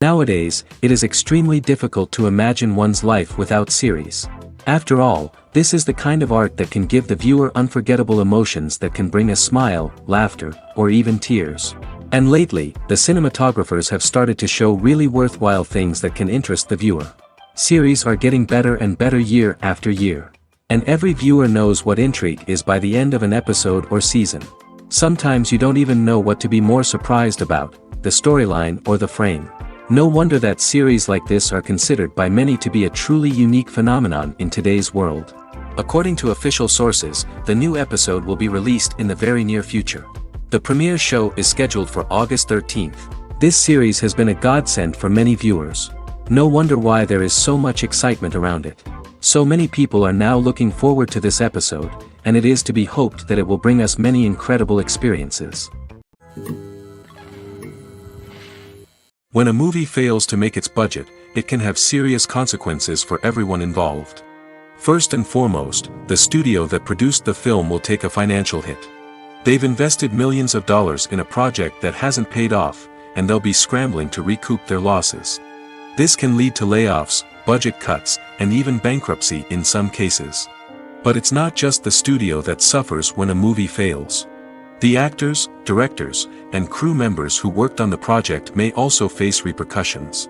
Nowadays, it is extremely difficult to imagine one's life without series. After all, this is the kind of art that can give the viewer unforgettable emotions that can bring a smile, laughter, or even tears. And lately, the cinematographers have started to show really worthwhile things that can interest the viewer. Series are getting better and better year after year. And every viewer knows what intrigue is by the end of an episode or season. Sometimes you don't even know what to be more surprised about, the storyline or the frame. No wonder that series like this are considered by many to be a truly unique phenomenon in today's world. According to official sources, the new episode will be released in the very near future. The premiere show is scheduled for August 13th. This series has been a godsend for many viewers. No wonder why there is so much excitement around it. So many people are now looking forward to this episode, and it is to be hoped that it will bring us many incredible experiences. When a movie fails to make its budget, it can have serious consequences for everyone involved. First and foremost, the studio that produced the film will take a financial hit. They've invested millions of dollars in a project that hasn't paid off, and they'll be scrambling to recoup their losses. This can lead to layoffs, budget cuts, and even bankruptcy in some cases. But it's not just the studio that suffers when a movie fails. The actors, directors, and crew members who worked on the project may also face repercussions.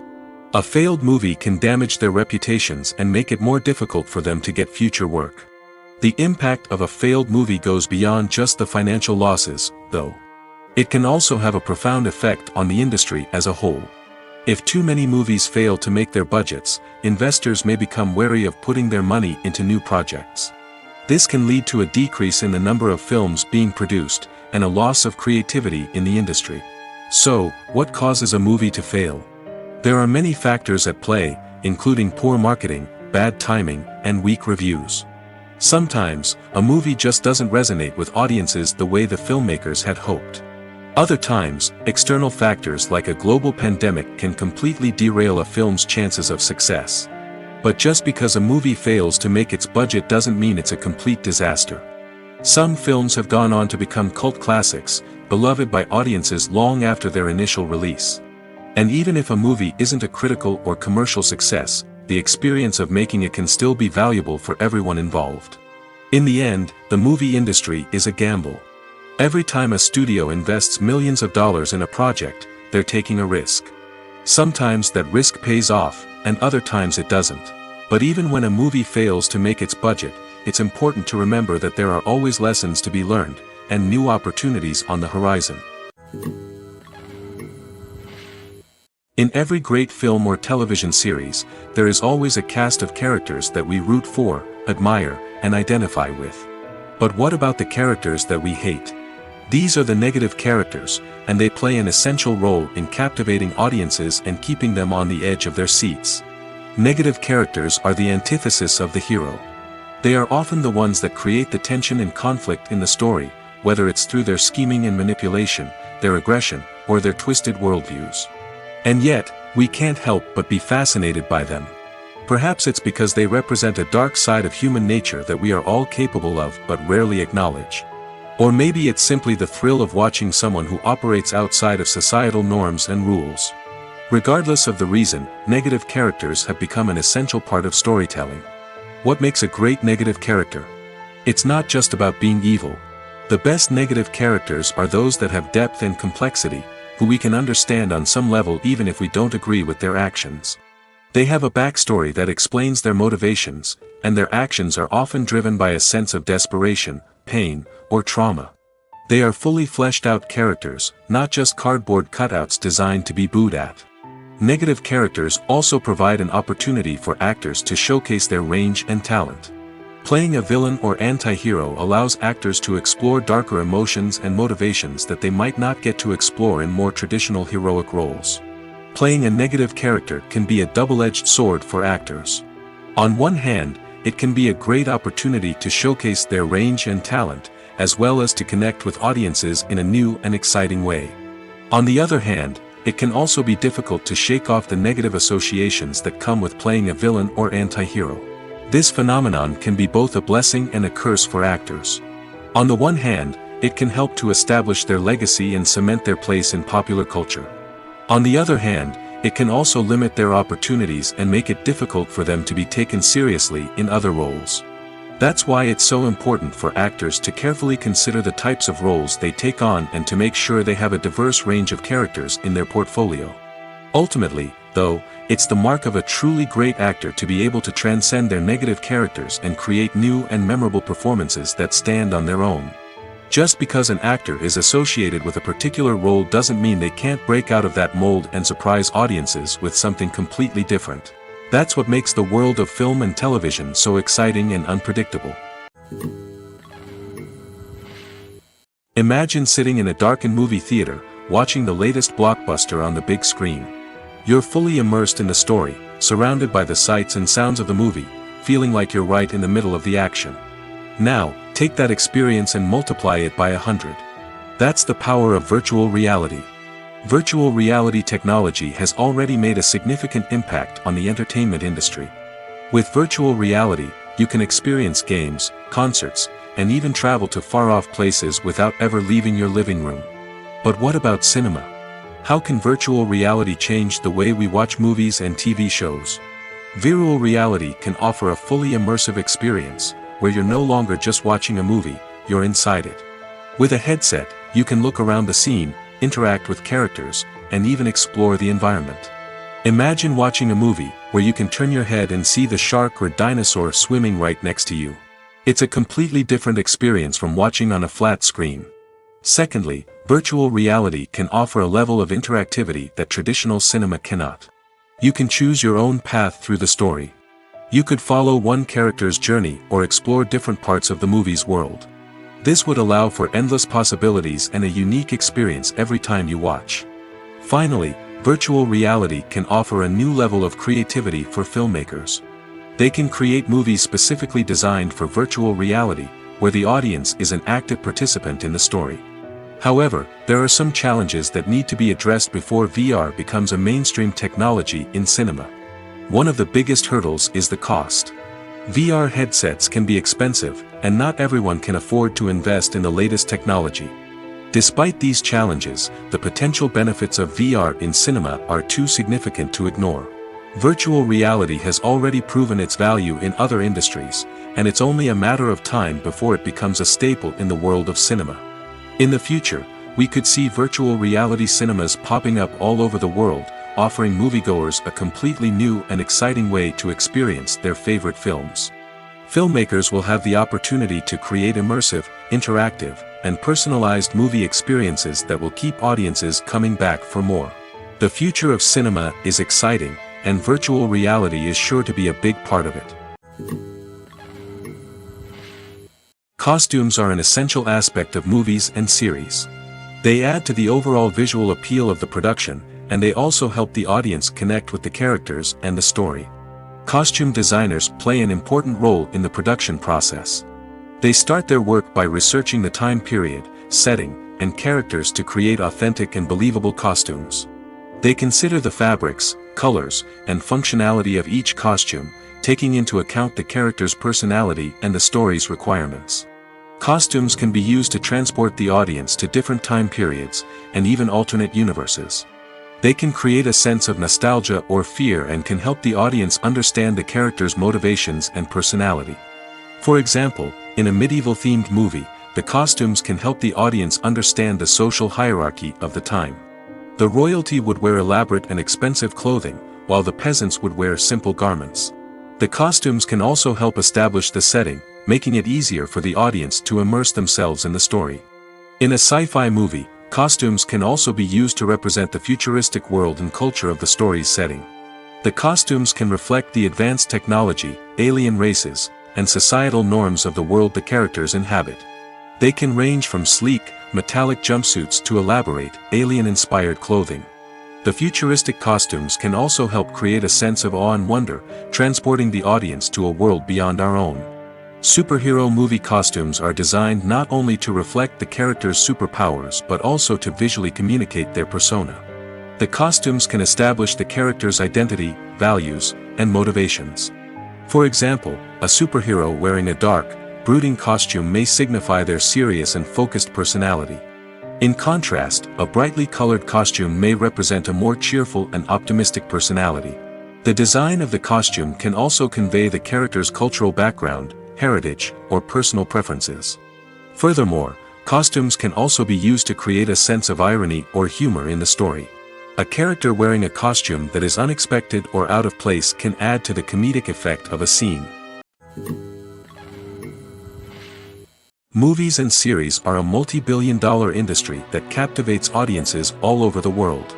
A failed movie can damage their reputations and make it more difficult for them to get future work. The impact of a failed movie goes beyond just the financial losses, though. It can also have a profound effect on the industry as a whole. If too many movies fail to make their budgets, investors may become wary of putting their money into new projects. This can lead to a decrease in the number of films being produced, and a loss of creativity in the industry. So, what causes a movie to fail? There are many factors at play, including poor marketing, bad timing, and weak reviews. Sometimes, a movie just doesn't resonate with audiences the way the filmmakers had hoped. Other times, external factors like a global pandemic can completely derail a film's chances of success. But just because a movie fails to make its budget doesn't mean it's a complete disaster. Some films have gone on to become cult classics, beloved by audiences long after their initial release. And even if a movie isn't a critical or commercial success, the experience of making it can still be valuable for everyone involved. In the end, the movie industry is a gamble. Every time a studio invests millions of dollars in a project, they're taking a risk. Sometimes that risk pays off, and other times it doesn't. But even when a movie fails to make its budget, it's important to remember that there are always lessons to be learned, and new opportunities on the horizon. In every great film or television series, there is always a cast of characters that we root for, admire, and identify with. But what about the characters that we hate? These are the negative characters, and they play an essential role in captivating audiences and keeping them on the edge of their seats. Negative characters are the antithesis of the hero. They are often the ones that create the tension and conflict in the story, whether it's through their scheming and manipulation, their aggression, or their twisted worldviews. And yet, we can't help but be fascinated by them. Perhaps it's because they represent a dark side of human nature that we are all capable of but rarely acknowledge. Or maybe it's simply the thrill of watching someone who operates outside of societal norms and rules. Regardless of the reason, negative characters have become an essential part of storytelling. What makes a great negative character? It's not just about being evil. The best negative characters are those that have depth and complexity, who we can understand on some level even if we don't agree with their actions. They have a backstory that explains their motivations, and their actions are often driven by a sense of desperation, pain, or trauma. They are fully fleshed out characters, not just cardboard cutouts designed to be booed at. Negative characters also provide an opportunity for actors to showcase their range and talent. Playing a villain or anti-hero allows actors to explore darker emotions and motivations that they might not get to explore in more traditional heroic roles. Playing a negative character can be a double-edged sword for actors. On one hand, it can be a great opportunity to showcase their range and talent, as well as to connect with audiences in a new and exciting way. On the other hand, it can also be difficult to shake off the negative associations that come with playing a villain or anti-hero. This phenomenon can be both a blessing and a curse for actors. On the one hand, it can help to establish their legacy and cement their place in popular culture. On the other hand, it can also limit their opportunities and make it difficult for them to be taken seriously in other roles. That's why it's so important for actors to carefully consider the types of roles they take on and to make sure they have a diverse range of characters in their portfolio. Ultimately, though, it's the mark of a truly great actor to be able to transcend their negative characters and create new and memorable performances that stand on their own. Just because an actor is associated with a particular role doesn't mean they can't break out of that mold and surprise audiences with something completely different. That's what makes the world of film and television so exciting and unpredictable. Imagine sitting in a darkened movie theater, watching the latest blockbuster on the big screen. You're fully immersed in the story, surrounded by the sights and sounds of the movie, feeling like you're right in the middle of the action. Now, take that experience and multiply it by 100. That's the power of virtual reality. Virtual reality technology has already made a significant impact on the entertainment industry. With virtual reality, you can experience games, concerts, and even travel to far-off places without ever leaving your living room. But what about cinema? How can virtual reality change the way we watch movies and TV shows? Virtual reality can offer a fully immersive experience, where you're no longer just watching a movie, you're inside it. With a headset, you can look around the scene, interact with characters, and even explore the environment. Imagine watching a movie, where you can turn your head and see the shark or dinosaur swimming right next to you. It's a completely different experience from watching on a flat screen. Secondly, virtual reality can offer a level of interactivity that traditional cinema cannot. You can choose your own path through the story. You could follow one character's journey or explore different parts of the movie's world. This would allow for endless possibilities and a unique experience every time you watch. Finally, virtual reality can offer a new level of creativity for filmmakers. They can create movies specifically designed for virtual reality, where the audience is an active participant in the story. However, there are some challenges that need to be addressed before VR becomes a mainstream technology in cinema. One of the biggest hurdles is the cost. VR headsets can be expensive, and not everyone can afford to invest in the latest technology. Despite these challenges, the potential benefits of VR in cinema are too significant to ignore. Virtual reality has already proven its value in other industries, and it's only a matter of time before it becomes a staple in the world of cinema. In the future, we could see virtual reality cinemas popping up all over the world, offering moviegoers a completely new and exciting way to experience their favorite films. Filmmakers will have the opportunity to create immersive, interactive, and personalized movie experiences that will keep audiences coming back for more. The future of cinema is exciting, and virtual reality is sure to be a big part of it. Costumes are an essential aspect of movies and series. They add to the overall visual appeal of the production, and they also help the audience connect with the characters and the story. Costume designers play an important role in the production process. They start their work by researching the time period, setting, and characters to create authentic and believable costumes. They consider the fabrics, colors, and functionality of each costume, taking into account the character's personality and the story's requirements. Costumes can be used to transport the audience to different time periods, and even alternate universes. They can create a sense of nostalgia or fear and can help the audience understand the character's motivations and personality. For example, in a medieval-themed movie, the costumes can help the audience understand the social hierarchy of the time. The royalty would wear elaborate and expensive clothing, while the peasants would wear simple garments. The costumes can also help establish the setting, making it easier for the audience to immerse themselves in the story. In a sci-fi movie, costumes can also be used to represent the futuristic world and culture of the story's setting. The costumes can reflect the advanced technology, alien races, and societal norms of the world the characters inhabit. They can range from sleek, metallic jumpsuits to elaborate, alien-inspired clothing. The futuristic costumes can also help create a sense of awe and wonder, transporting the audience to a world beyond our own. Superhero movie costumes are designed not only to reflect the character's superpowers but also to visually communicate their persona. The costumes can establish the character's identity, values, and motivations. For example, a superhero wearing a dark, brooding costume may signify their serious and focused personality. In contrast, a brightly colored costume may represent a more cheerful and optimistic personality. The design of the costume can also convey the character's cultural background, heritage, or personal preferences. Furthermore, costumes can also be used to create a sense of irony or humor in the story. A character wearing a costume that is unexpected or out of place can add to the comedic effect of a scene. Movies and series are a multi-billion-dollar industry that captivates audiences all over the world.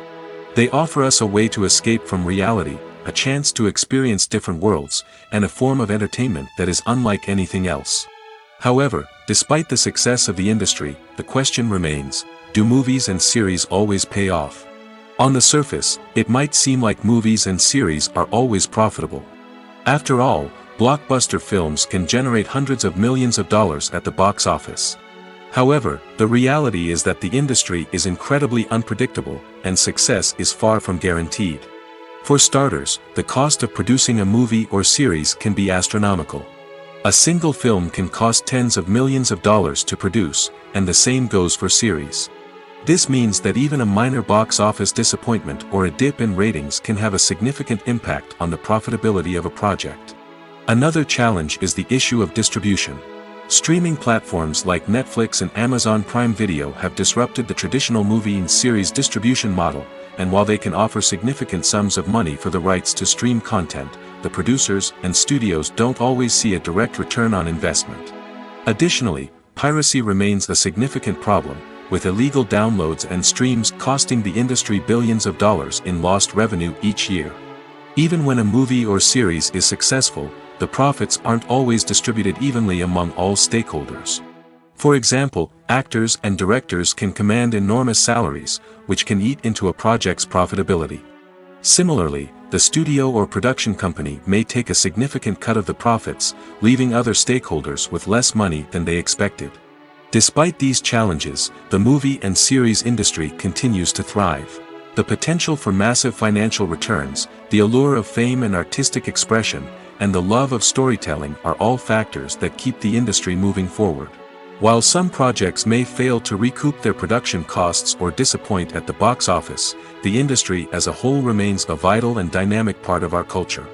They offer us a way to escape from reality, a chance to experience different worlds, and a form of entertainment that is unlike anything else. However, despite the success of the industry, the question remains, do movies and series always pay off? On the surface, it might seem like movies and series are always profitable. After all, blockbuster films can generate hundreds of millions of dollars at the box office. However, the reality is that the industry is incredibly unpredictable, and success is far from guaranteed. For starters, the cost of producing a movie or series can be astronomical. A single film can cost tens of millions of dollars to produce, and the same goes for series. This means that even a minor box office disappointment or a dip in ratings can have a significant impact on the profitability of a project. Another challenge is the issue of distribution. Streaming platforms like Netflix and Amazon Prime Video have disrupted the traditional movie and series distribution model, and while they can offer significant sums of money for the rights to stream content, the producers and studios don't always see a direct return on investment. Additionally, piracy remains a significant problem, with illegal downloads and streams costing the industry billions of dollars in lost revenue each year. Even when a movie or series is successful, the profits aren't always distributed evenly among all stakeholders. For example, actors and directors can command enormous salaries, which can eat into a project's profitability. Similarly, the studio or production company may take a significant cut of the profits, leaving other stakeholders with less money than they expected. Despite these challenges, the movie and series industry continues to thrive. The potential for massive financial returns, the allure of fame and artistic expression, and the love of storytelling are all factors that keep the industry moving forward. While some projects may fail to recoup their production costs or disappoint at the box office, the industry as a whole remains a vital and dynamic part of our culture.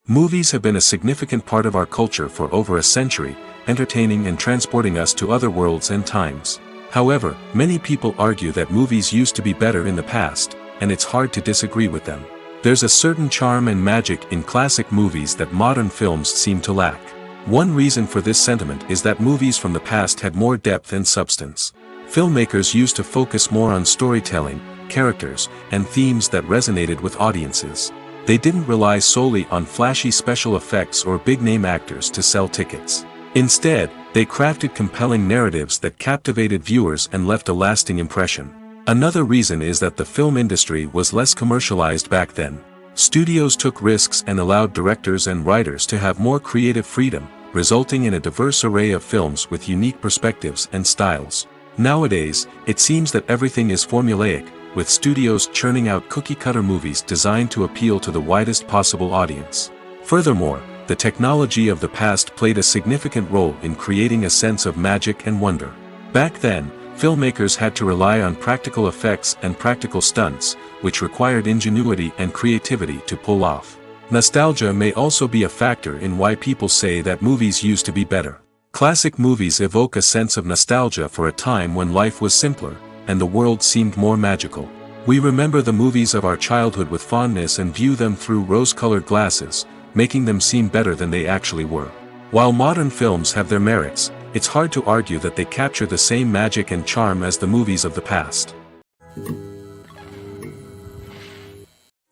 Movies have been a significant part of our culture for over a century, entertaining and transporting us to other worlds and times. However, many people argue that movies used to be better in the past, and it's hard to disagree with them. There's a certain charm and magic in classic movies that modern films seem to lack. One reason for this sentiment is that movies from the past had more depth and substance. Filmmakers used to focus more on storytelling, characters, and themes that resonated with audiences. They didn't rely solely on flashy special effects or big-name actors to sell tickets. Instead, they crafted compelling narratives that captivated viewers and left a lasting impression. Another reason is that the film industry was less commercialized back then. Studios took risks and allowed directors and writers to have more creative freedom, resulting in a diverse array of films with unique perspectives and styles. Nowadays, it seems that everything is formulaic, with studios churning out cookie-cutter movies designed to appeal to the widest possible audience. Furthermore, the technology of the past played a significant role in creating a sense of magic and wonder. Back then, filmmakers had to rely on practical effects and practical stunts, which required ingenuity and creativity to pull off. Nostalgia may also be a factor in why people say that movies used to be better. Classic movies evoke a sense of nostalgia for a time when life was simpler, and the world seemed more magical. We remember the movies of our childhood with fondness and view them through rose-colored glasses, making them seem better than they actually were. While modern films have their merits, it's hard to argue that they capture the same magic and charm as the movies of the past.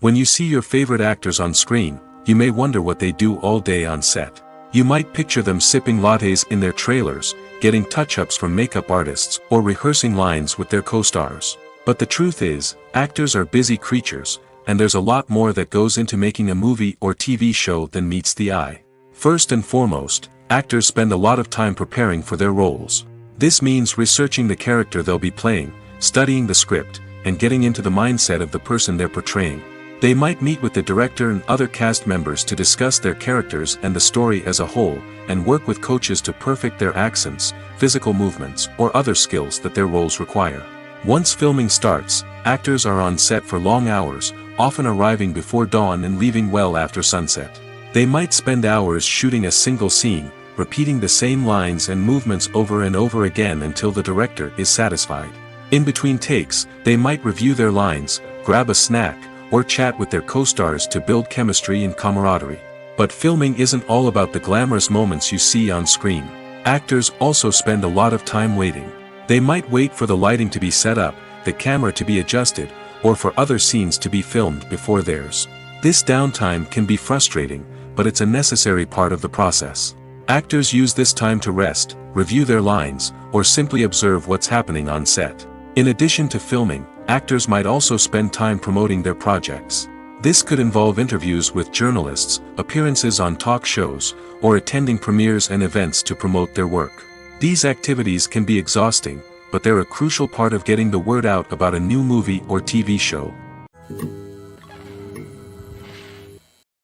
When you see your favorite actors on screen, you may wonder what they do all day on set. You might picture them sipping lattes in their trailers, getting touch-ups from makeup artists, or rehearsing lines with their co-stars. But the truth is, actors are busy creatures, and there's a lot more that goes into making a movie or TV show than meets the eye. First and foremost, actors spend a lot of time preparing for their roles. This means researching the character they'll be playing, studying the script, and getting into the mindset of the person they're portraying. They might meet with the director and other cast members to discuss their characters and the story as a whole, and work with coaches to perfect their accents, physical movements, or other skills that their roles require. Once filming starts, actors are on set for long hours, often arriving before dawn and leaving well after sunset. They might spend hours shooting a single scene, repeating the same lines and movements over and over again until the director is satisfied. In between takes, they might review their lines, grab a snack, or chat with their co-stars to build chemistry and camaraderie. But filming isn't all about the glamorous moments you see on screen. Actors also spend a lot of time waiting. They might wait for the lighting to be set up, the camera to be adjusted, or for other scenes to be filmed before theirs. This downtime can be frustrating, but it's a necessary part of the process. Actors use this time to rest, review their lines, or simply observe what's happening on set. In addition to filming, actors might also spend time promoting their projects. This could involve interviews with journalists, appearances on talk shows, or attending premieres and events to promote their work. These activities can be exhausting, but they're a crucial part of getting the word out about a new movie or TV show.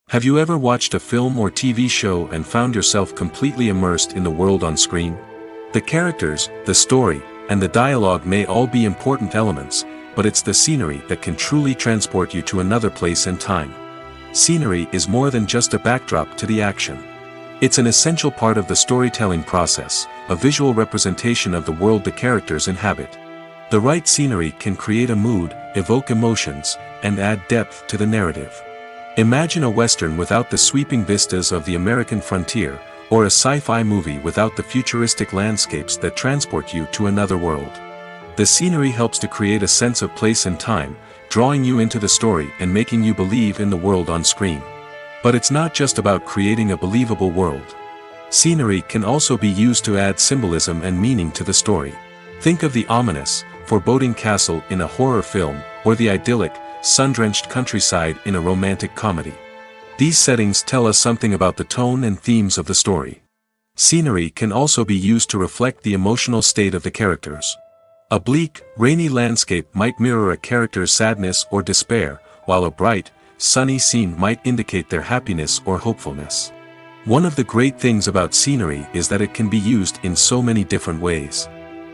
Have you ever watched a film or TV show and found yourself completely immersed in the world on screen? The characters, the story, and the dialogue may all be important elements, but it's the scenery that can truly transport you to another place and time. Scenery is more than just a backdrop to the action. It's an essential part of the storytelling process, a visual representation of the world the characters inhabit. The right scenery can create a mood, evoke emotions, and add depth to the narrative. Imagine a Western without the sweeping vistas of the American frontier, or a sci-fi movie without the futuristic landscapes that transport you to another world. The scenery helps to create a sense of place and time, drawing you into the story and making you believe in the world on screen. But it's not just about creating a believable world. Scenery can also be used to add symbolism and meaning to the story. Think of the ominous, foreboding castle in a horror film, or the idyllic, sun-drenched countryside in a romantic comedy. These settings tell us something about the tone and themes of the story. Scenery can also be used to reflect the emotional state of the characters. A bleak, rainy landscape might mirror a character's sadness or despair, while a bright, sunny scene might indicate their happiness or hopefulness. One of the great things about scenery is that it can be used in so many different ways.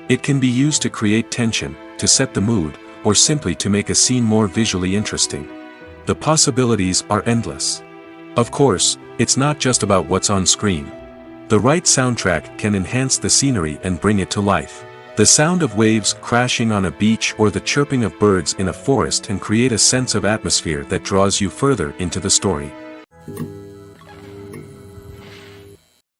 It can be used to create tension, to set the mood, or simply to make a scene more visually interesting. The possibilities are endless. Of course, it's not just about what's on screen. The right soundtrack can enhance the scenery and bring it to life. The sound of waves crashing on a beach or the chirping of birds in a forest can create a sense of atmosphere that draws you further into the story.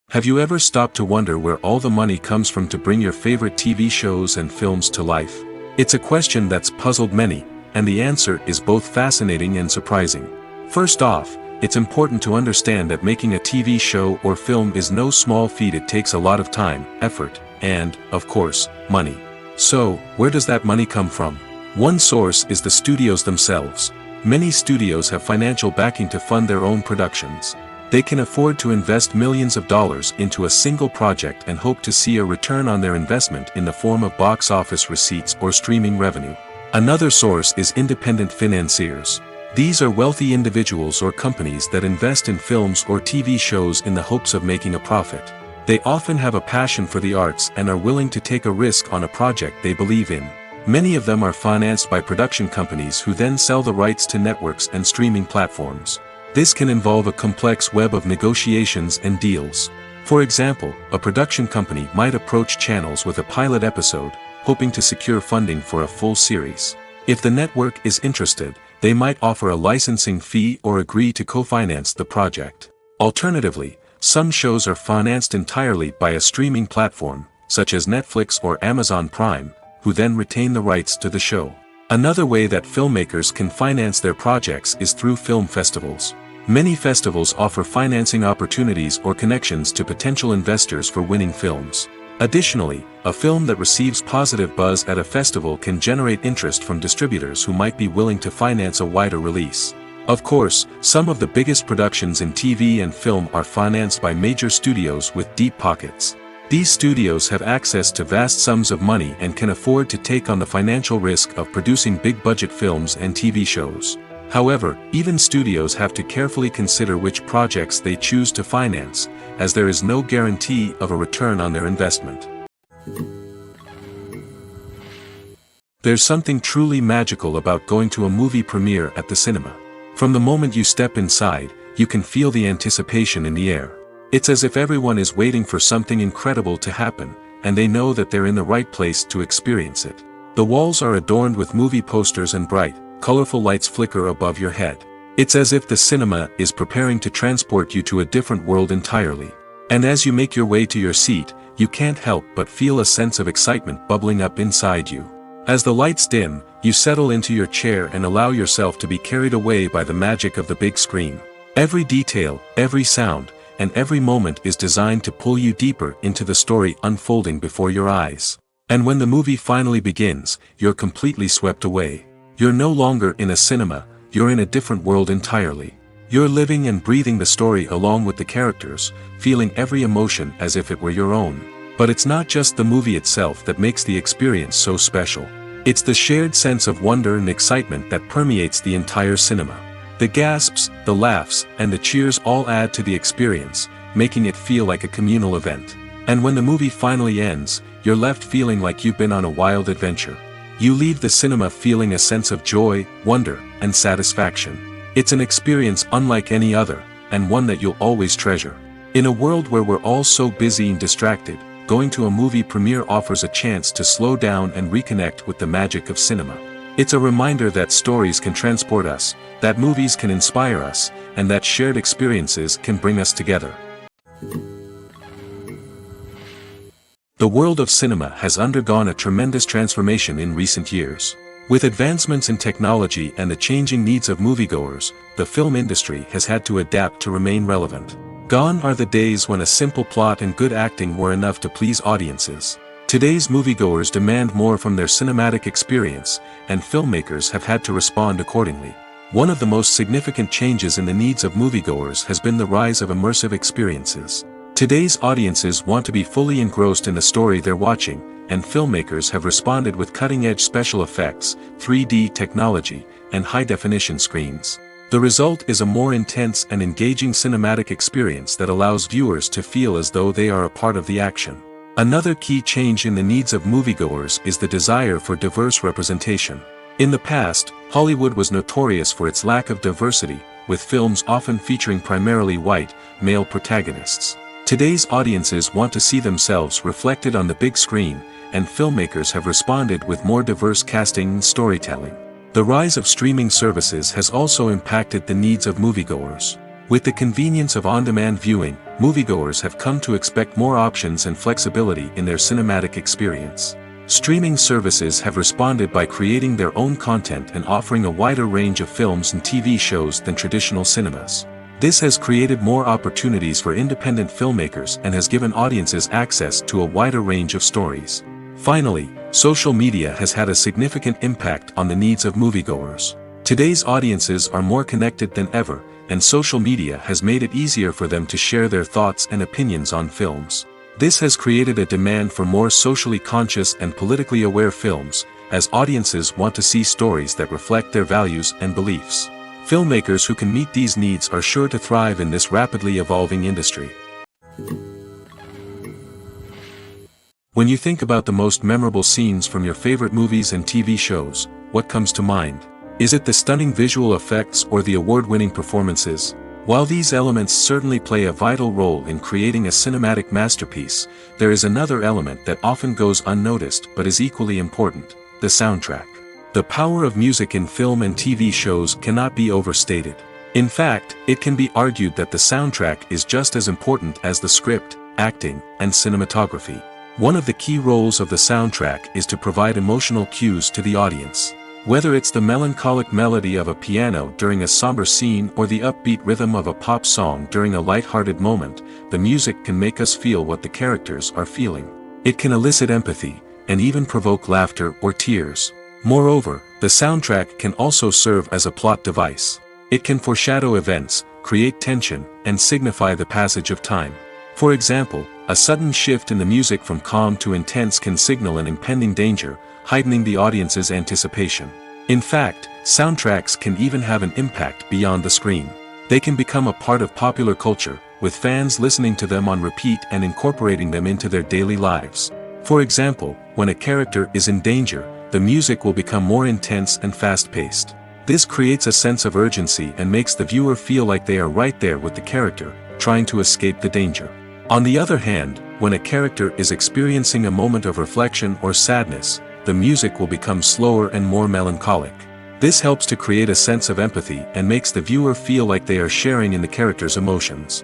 Have you ever stopped to wonder where all the money comes from to bring your favorite TV shows and films to life? It's a question that's puzzled many, and the answer is both fascinating and surprising. First off, it's important to understand that making a TV show or film is no small feat. It takes a lot of time, effort, and, of course, money. So, where does that money come from? One source is the studios themselves. Many studios have financial backing to fund their own productions. They can afford to invest millions of dollars into a single project and hope to see a return on their investment in the form of box office receipts or streaming revenue. Another source is independent financiers. These are wealthy individuals or companies that invest in films or TV shows in the hopes of making a profit. They often have a passion for the arts and are willing to take a risk on a project they believe in. Many of them are financed by production companies who then sell the rights to networks and streaming platforms. This can involve a complex web of negotiations and deals. For example, a production company might approach channels with a pilot episode, hoping to secure funding for a full series. If the network is interested, they might offer a licensing fee or agree to co-finance the project. Alternatively, some shows are financed entirely by a streaming platform, such as Netflix or Amazon Prime, who then retain the rights to the show. Another way that filmmakers can finance their projects is through film festivals. Many festivals offer financing opportunities or connections to potential investors for winning films. Additionally, a film that receives positive buzz at a festival can generate interest from distributors who might be willing to finance a wider release. Of course, some of the biggest productions in TV and film are financed by major studios with deep pockets. These studios have access to vast sums of money and can afford to take on the financial risk of producing big-budget films and TV shows. However, even studios have to carefully consider which projects they choose to finance, as there is no guarantee of a return on their investment. There's something truly magical about going to a movie premiere at the cinema. From the moment you step inside, you can feel the anticipation in the air. It's as if everyone is waiting for something incredible to happen, and they know that they're in the right place to experience it. The walls are adorned with movie posters and bright, colorful lights flicker above your head. It's as if the cinema is preparing to transport you to a different world entirely. And as you make your way to your seat, you can't help but feel a sense of excitement bubbling up inside you. As the lights dim, you settle into your chair and allow yourself to be carried away by the magic of the big screen. Every detail, every sound, and every moment is designed to pull you deeper into the story unfolding before your eyes. And when the movie finally begins, you're completely swept away. You're no longer in a cinema, you're in a different world entirely. You're living and breathing the story along with the characters, feeling every emotion as if it were your own. But it's not just the movie itself that makes the experience so special. It's the shared sense of wonder and excitement that permeates the entire cinema. The gasps, the laughs, and the cheers all add to the experience, making it feel like a communal event. And when the movie finally ends, you're left feeling like you've been on a wild adventure. You leave the cinema feeling a sense of joy, wonder, and satisfaction. It's an experience unlike any other, and one that you'll always treasure. In a world where we're all so busy and distracted, going to a movie premiere offers a chance to slow down and reconnect with the magic of cinema. It's a reminder that stories can transport us, that movies can inspire us, and that shared experiences can bring us together. The world of cinema has undergone a tremendous transformation in recent years. With advancements in technology and the changing needs of moviegoers, the film industry has had to adapt to remain relevant. Gone are the days when a simple plot and good acting were enough to please audiences. Today's moviegoers demand more from their cinematic experience, and filmmakers have had to respond accordingly. One of the most significant changes in the needs of moviegoers has been the rise of immersive experiences. Today's audiences want to be fully engrossed in the story they're watching, and filmmakers have responded with cutting-edge special effects, 3D technology, and high-definition screens. The result is a more intense and engaging cinematic experience that allows viewers to feel as though they are a part of the action. Another key change in the needs of moviegoers is the desire for diverse representation. In the past, Hollywood was notorious for its lack of diversity, with films often featuring primarily white, male protagonists. Today's audiences want to see themselves reflected on the big screen, and filmmakers have responded with more diverse casting and storytelling. The rise of streaming services has also impacted the needs of moviegoers. With the convenience of on-demand viewing, moviegoers have come to expect more options and flexibility in their cinematic experience. Streaming services have responded by creating their own content and offering a wider range of films and TV shows than traditional cinemas. This has created more opportunities for independent filmmakers and has given audiences access to a wider range of stories. Finally, social media has had a significant impact on the needs of moviegoers. Today's audiences are more connected than ever, and social media has made it easier for them to share their thoughts and opinions on films. This has created a demand for more socially conscious and politically aware films, as audiences want to see stories that reflect their values and beliefs. Filmmakers who can meet these needs are sure to thrive in this rapidly evolving industry. When you think about the most memorable scenes from your favorite movies and TV shows, what comes to mind? Is it the stunning visual effects or the award-winning performances? While these elements certainly play a vital role in creating a cinematic masterpiece, there is another element that often goes unnoticed but is equally important: the soundtrack. The power of music in film and TV shows cannot be overstated. In fact, it can be argued that the soundtrack is just as important as the script, acting, and cinematography. One of the key roles of the soundtrack is to provide emotional cues to the audience. Whether it's the melancholic melody of a piano during a somber scene or the upbeat rhythm of a pop song during a light-hearted moment, the music can make us feel what the characters are feeling. It can elicit empathy, and even provoke laughter or tears. Moreover, the soundtrack can also serve as a plot device. It can foreshadow events, create tension, and signify the passage of time. For example, a sudden shift in the music from calm to intense can signal an impending danger, heightening the audience's anticipation. In fact, Soundtracks can even have an impact beyond the screen. They can become a part of popular culture, with fans listening to them on repeat and incorporating them into their daily lives. For example, when a character is in danger, the music will become more intense and fast-paced. This creates a sense of urgency and makes the viewer feel like they are right there with the character, trying to escape the danger. On the other hand, when a character is experiencing a moment of reflection or sadness, the music will become slower and more melancholic. This helps to create a sense of empathy and makes the viewer feel like they are sharing in the character's emotions.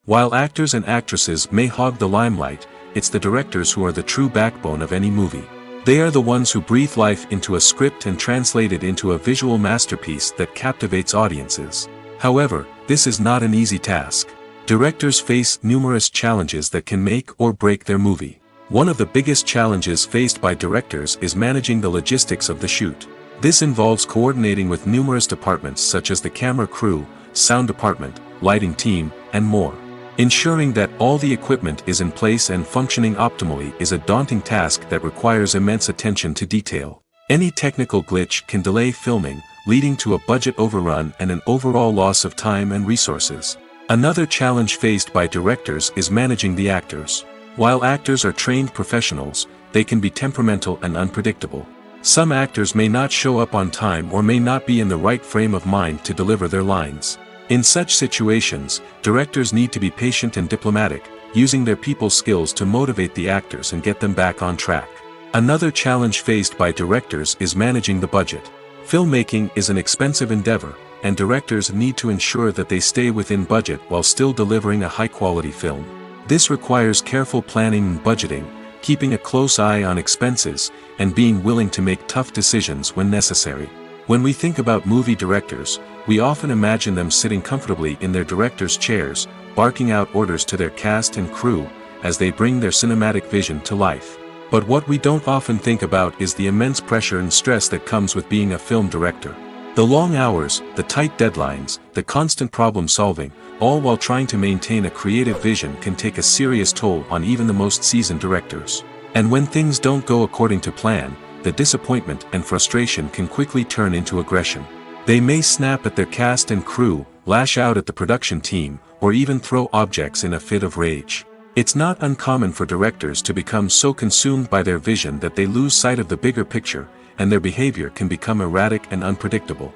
While actors and actresses may hog the limelight, it's the directors who are the true backbone of any movie. They are the ones who breathe life into a script and translate it into a visual masterpiece that captivates audiences. However, this is not an easy task. Directors face numerous challenges that can make or break their movie. One of the biggest challenges faced by directors is managing the logistics of the shoot. This involves coordinating with numerous departments such as the camera crew, sound department, lighting team, and more. Ensuring that all the equipment is in place and functioning optimally is a daunting task that requires immense attention to detail. Any technical glitch can delay filming, leading to a budget overrun and an overall loss of time and resources. Another challenge faced by directors is managing the actors. While actors are trained professionals, they can be temperamental and unpredictable. Some actors may not show up on time or may not be in the right frame of mind to deliver their lines. In such situations, directors need to be patient and diplomatic, using their people skills to motivate the actors and get them back on track. Another challenge faced by directors is managing the budget. Filmmaking is an expensive endeavor, and directors need to ensure that they stay within budget while still delivering a high-quality film. This requires careful planning and budgeting, keeping a close eye on expenses, and being willing to make tough decisions when necessary. When we think about movie directors, we often imagine them sitting comfortably in their director's chairs, barking out orders to their cast and crew, as they bring their cinematic vision to life. But what we don't often think about is the immense pressure and stress that comes with being a film director. The long hours, the tight deadlines, the constant problem solving, all while trying to maintain a creative vision can take a serious toll on even the most seasoned directors. And when things don't go according to plan, the disappointment and frustration can quickly turn into aggression. They may snap at their cast and crew, lash out at the production team, or even throw objects in a fit of rage. It's not uncommon for directors to become so consumed by their vision that they lose sight of the bigger picture, and their behavior can become erratic and unpredictable.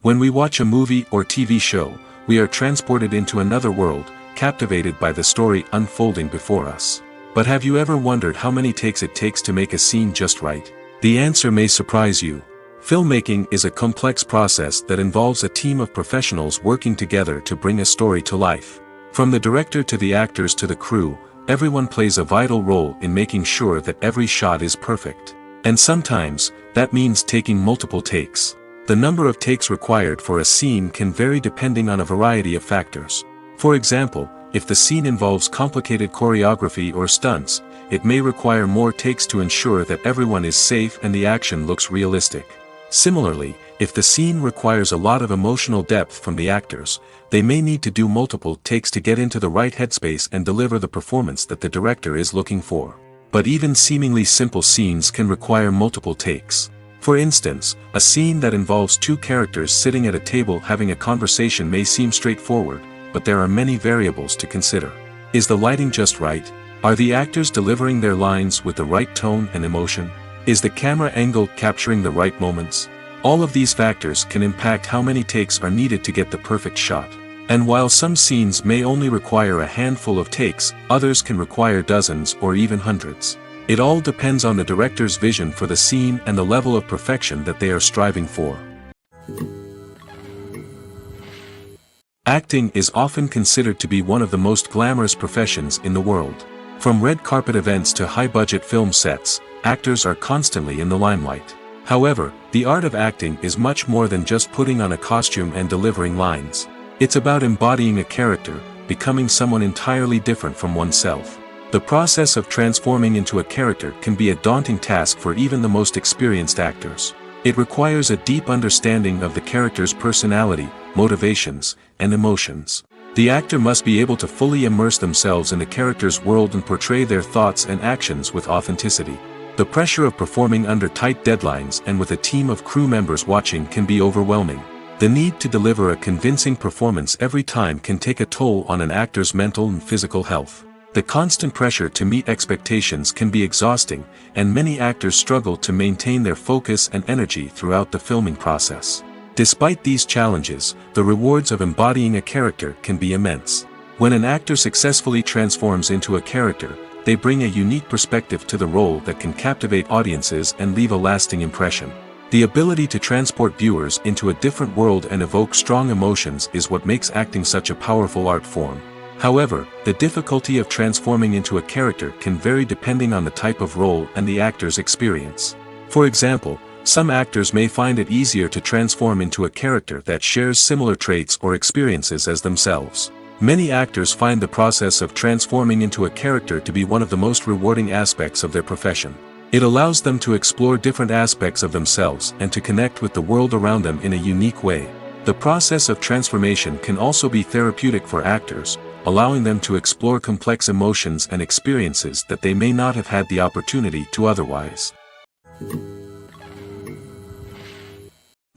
When we watch a movie or TV show, we are transported into another world, captivated by the story unfolding before us. But have you ever wondered how many takes it takes to make a scene just right? The answer may surprise you. Filmmaking is a complex process that involves a team of professionals working together to bring a story to life. From the director to the actors to the crew, everyone plays a vital role in making sure that every shot is perfect. And sometimes, that means taking multiple takes. The number of takes required for a scene can vary depending on a variety of factors. For example, if the scene involves complicated choreography or stunts, it may require more takes to ensure that everyone is safe and the action looks realistic. Similarly, if the scene requires a lot of emotional depth from the actors, they may need to do multiple takes to get into the right headspace and deliver the performance that the director is looking for. But even seemingly simple scenes can require multiple takes. For instance, a scene that involves two characters sitting at a table having a conversation may seem straightforward, but there are many variables to consider. Is the lighting just right? Are the actors delivering their lines with the right tone and emotion? Is the camera angle capturing the right moments? All of these factors can impact how many takes are needed to get the perfect shot. And while some scenes may only require a handful of takes, others can require dozens or even hundreds. It all depends on the director's vision for the scene and the level of perfection that they are striving for. Acting is often considered to be one of the most glamorous professions in the world. From red carpet events to high-budget film sets, actors are constantly in the limelight. However, the art of acting is much more than just putting on a costume and delivering lines. It's about embodying a character, becoming someone entirely different from oneself. The process of transforming into a character can be a daunting task for even the most experienced actors. It requires a deep understanding of the character's personality, motivations, and emotions. The actor must be able to fully immerse themselves in the character's world and portray their thoughts and actions with authenticity. The pressure of performing under tight deadlines and with a team of crew members watching can be overwhelming. The need to deliver a convincing performance every time can take a toll on an actor's mental and physical health. The constant pressure to meet expectations can be exhausting, and many actors struggle to maintain their focus and energy throughout the filming process. Despite these challenges, the rewards of embodying a character can be immense. When an actor successfully transforms into a character, they bring a unique perspective to the role that can captivate audiences and leave a lasting impression. The ability to transport viewers into a different world and evoke strong emotions is what makes acting such a powerful art form. However, the difficulty of transforming into a character can vary depending on the type of role and the actor's experience. For example, some actors may find it easier to transform into a character that shares similar traits or experiences as themselves. Many actors find the process of transforming into a character to be one of the most rewarding aspects of their profession. It allows them to explore different aspects of themselves and to connect with the world around them in a unique way. The process of transformation can also be therapeutic for actors, allowing them to explore complex emotions and experiences that they may not have had the opportunity to otherwise.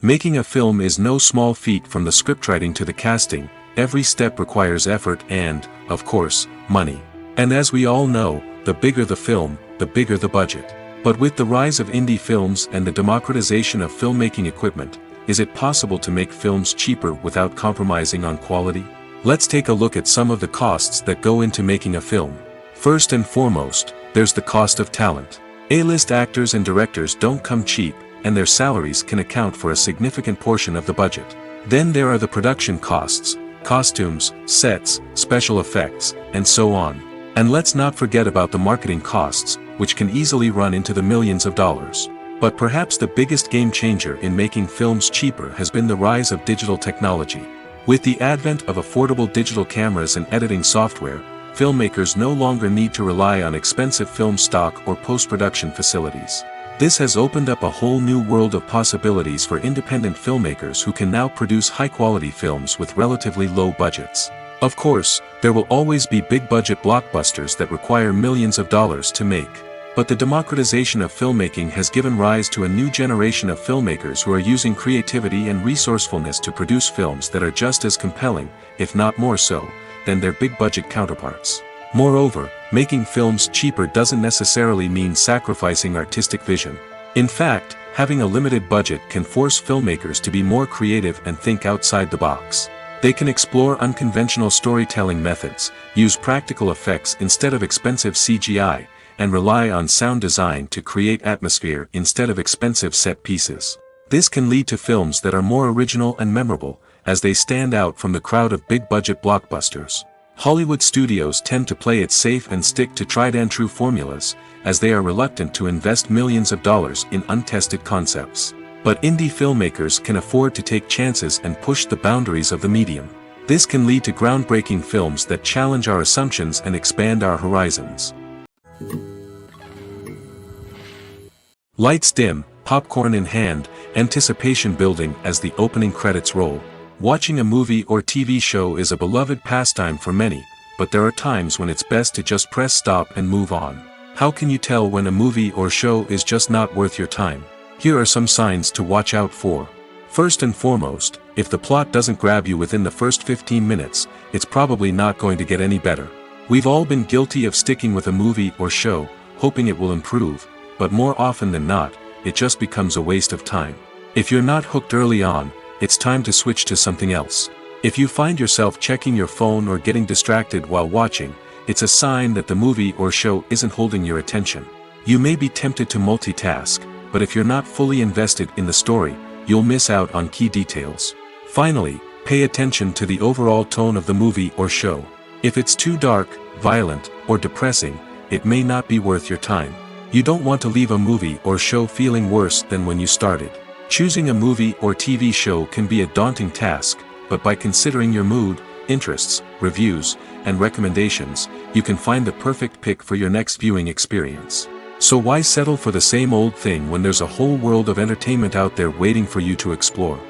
Making a film is no small feat. From the scriptwriting to the casting, every step requires effort and, of course, money. And as we all know, the bigger the film, the bigger the budget. But with the rise of indie films and the democratization of filmmaking equipment, is it possible to make films cheaper without compromising on quality? Let's take a look at some of the costs that go into making a film. First and foremost, there's the cost of talent. A-list actors and directors don't come cheap, and their salaries can account for a significant portion of the budget. Then there are the production costs, costumes, sets, special effects, and so on. And let's not forget about the marketing costs, which can easily run into the millions of dollars. But perhaps the biggest game changer in making films cheaper has been the rise of digital technology. With the advent of affordable digital cameras and editing software, filmmakers no longer need to rely on expensive film stock or post-production facilities. This has opened up a whole new world of possibilities for independent filmmakers who can now produce high-quality films with relatively low budgets. Of course, there will always be big-budget blockbusters that require millions of dollars to make. But the democratization of filmmaking has given rise to a new generation of filmmakers who are using creativity and resourcefulness to produce films that are just as compelling, if not more so, than their big-budget counterparts. Moreover, making films cheaper doesn't necessarily mean sacrificing artistic vision. In fact, having a limited budget can force filmmakers to be more creative and think outside the box. They can explore unconventional storytelling methods, use practical effects instead of expensive CGI, and rely on sound design to create atmosphere instead of expensive set pieces. This can lead to films that are more original and memorable, as they stand out from the crowd of big-budget blockbusters. Hollywood studios tend to play it safe and stick to tried-and-true formulas, as they are reluctant to invest millions of dollars in untested concepts. But indie filmmakers can afford to take chances and push the boundaries of the medium. This can lead to groundbreaking films that challenge our assumptions and expand our horizons. Lights dim, popcorn in hand, anticipation building as the opening credits roll. Watching a movie or TV show is a beloved pastime for many, but there are times when it's best to just press stop and move on. How can you tell when a movie or show is just not worth your time? Here are some signs to watch out for. First and foremost, if the plot doesn't grab you within the first 15 minutes, it's probably not going to get any better. We've all been guilty of sticking with a movie or show, hoping it will improve, but more often than not, it just becomes a waste of time. If you're not hooked early on, it's time to switch to something else. If you find yourself checking your phone or getting distracted while watching, it's a sign that the movie or show isn't holding your attention. You may be tempted to multitask, but if you're not fully invested in the story, you'll miss out on key details. Finally, pay attention to the overall tone of the movie or show. If it's too dark, violent, or depressing, it may not be worth your time. You don't want to leave a movie or show feeling worse than when you started. Choosing a movie or TV show can be a daunting task, but by considering your mood, interests, reviews, and recommendations, you can find the perfect pick for your next viewing experience. So why settle for the same old thing when there's a whole world of entertainment out there waiting for you to explore?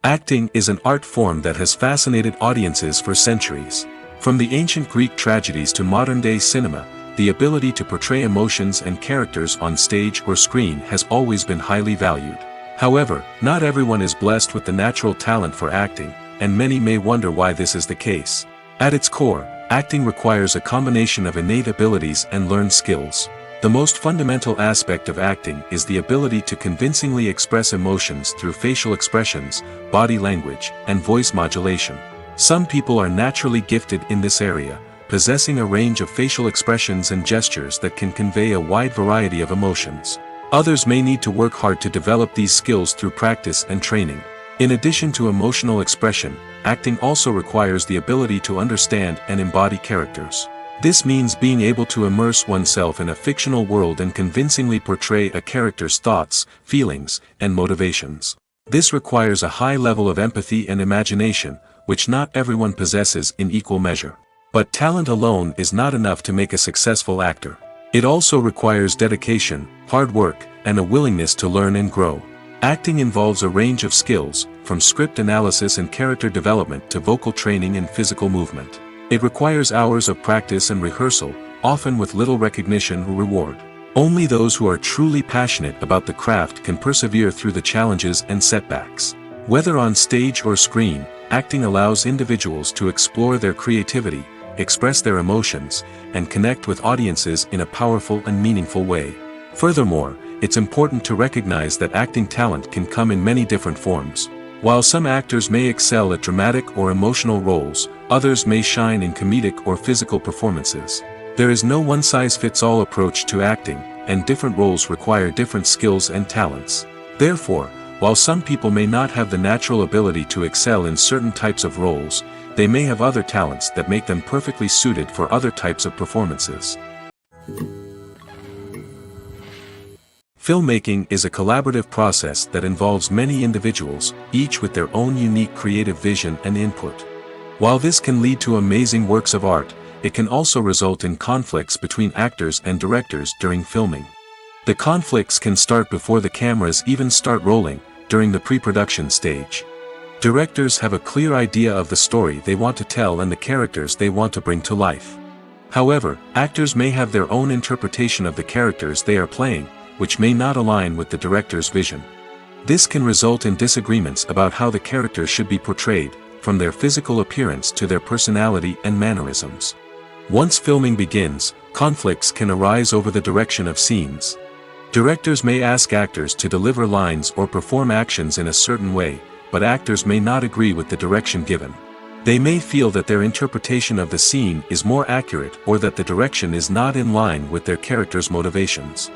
Acting is an art form that has fascinated audiences for centuries. From the ancient Greek tragedies to modern-day cinema, the ability to portray emotions and characters on stage or screen has always been highly valued. However, not everyone is blessed with the natural talent for acting, and many may wonder why this is the case. At its core, acting requires a combination of innate abilities and learned skills. The most fundamental aspect of acting is the ability to convincingly express emotions through facial expressions, body language, and voice modulation. Some people are naturally gifted in this area, possessing a range of facial expressions and gestures that can convey a wide variety of emotions. Others may need to work hard to develop these skills through practice and training. In addition to emotional expression, acting also requires the ability to understand and embody characters. This means being able to immerse oneself in a fictional world and convincingly portray a character's thoughts, feelings, and motivations. This requires a high level of empathy and imagination, which not everyone possesses in equal measure. But talent alone is not enough to make a successful actor. It also requires dedication, hard work, and a willingness to learn and grow. Acting involves a range of skills, from script analysis and character development to vocal training and physical movement. It requires hours of practice and rehearsal, often with little recognition or reward. Only those who are truly passionate about the craft can persevere through the challenges and setbacks. Whether on stage or screen, acting allows individuals to explore their creativity, express their emotions, and connect with audiences in a powerful and meaningful way. Furthermore, it's important to recognize that acting talent can come in many different forms. While some actors may excel at dramatic or emotional roles, others may shine in comedic or physical performances. There is no one-size-fits-all approach to acting, and different roles require different skills and talents. Therefore, while some people may not have the natural ability to excel in certain types of roles, they may have other talents that make them perfectly suited for other types of performances. Filmmaking is a collaborative process that involves many individuals, each with their own unique creative vision and input. While this can lead to amazing works of art, it can also result in conflicts between actors and directors during filming. The conflicts can start before the cameras even start rolling, during the pre-production stage. Directors have a clear idea of the story they want to tell and the characters they want to bring to life. However, actors may have their own interpretation of the characters they are playing, which may not align with the director's vision. This can result in disagreements about how the characters should be portrayed, from their physical appearance to their personality and mannerisms. Once filming begins, conflicts can arise over the direction of scenes. Directors may ask actors to deliver lines or perform actions in a certain way, but actors may not agree with the direction given. They may feel that their interpretation of the scene is more accurate or that the direction is not in line with their character's motivations.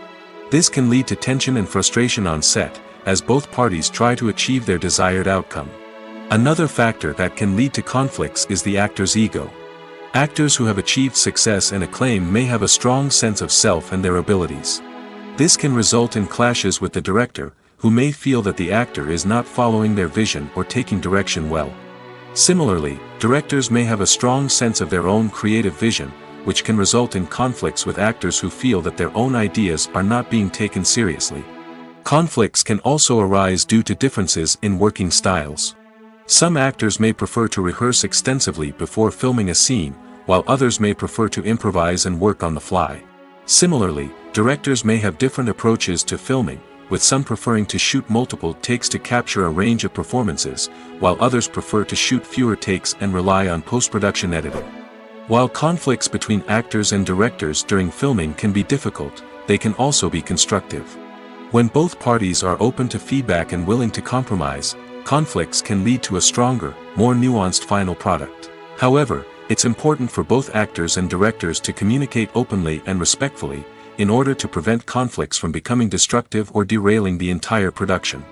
This can lead to tension and frustration on set, as both parties try to achieve their desired outcome. Another factor that can lead to conflicts is the actor's ego. Actors who have achieved success and acclaim may have a strong sense of self and their abilities. This can result in clashes with the director, who may feel that the actor is not following their vision or taking direction well. Similarly, directors may have a strong sense of their own creative vision, which can result in conflicts with actors who feel that their own ideas are not being taken seriously. Conflicts can also arise due to differences in working styles. Some actors may prefer to rehearse extensively before filming a scene, while others may prefer to improvise and work on the fly. Similarly, directors may have different approaches to filming, with some preferring to shoot multiple takes to capture a range of performances, while others prefer to shoot fewer takes and rely on post-production editing. While conflicts between actors and directors during filming can be difficult, they can also be constructive. When both parties are open to feedback and willing to compromise, conflicts can lead to a stronger, more nuanced final product. However, it's important for both actors and directors to communicate openly and respectfully, in order to prevent conflicts from becoming destructive or derailing the entire production.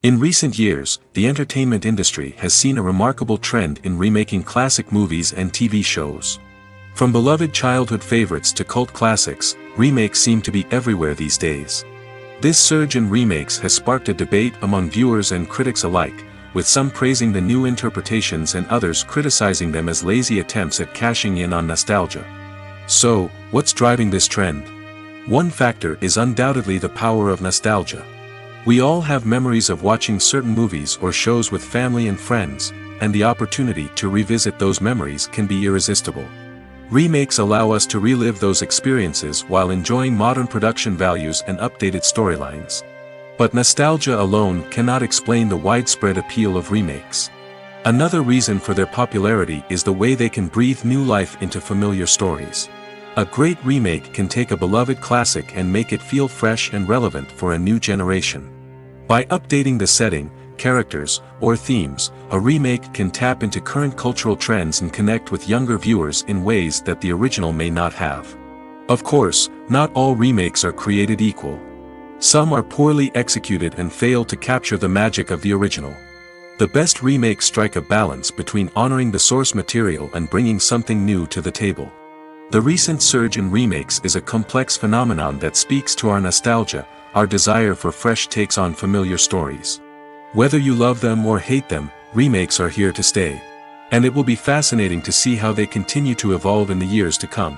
In recent years, the entertainment industry has seen a remarkable trend in remaking classic movies and TV shows. From beloved childhood favorites to cult classics, remakes seem to be everywhere these days. This surge in remakes has sparked a debate among viewers and critics alike, with some praising the new interpretations and others criticizing them as lazy attempts at cashing in on nostalgia. So, what's driving this trend? One factor is undoubtedly the power of nostalgia. We all have memories of watching certain movies or shows with family and friends, and the opportunity to revisit those memories can be irresistible. Remakes allow us to relive those experiences while enjoying modern production values and updated storylines. But nostalgia alone cannot explain the widespread appeal of remakes. Another reason for their popularity is the way they can breathe new life into familiar stories. A great remake can take a beloved classic and make it feel fresh and relevant for a new generation. By updating the setting, characters, or themes, a remake can tap into current cultural trends and connect with younger viewers in ways that the original may not have. Of course, not all remakes are created equal. Some are poorly executed and fail to capture the magic of the original. The best remakes strike a balance between honoring the source material and bringing something new to the table. The recent surge in remakes is a complex phenomenon that speaks to our nostalgia, our desire for fresh takes on familiar stories. Whether you love them or hate them, remakes are here to stay. And it will be fascinating to see how they continue to evolve in the years to come.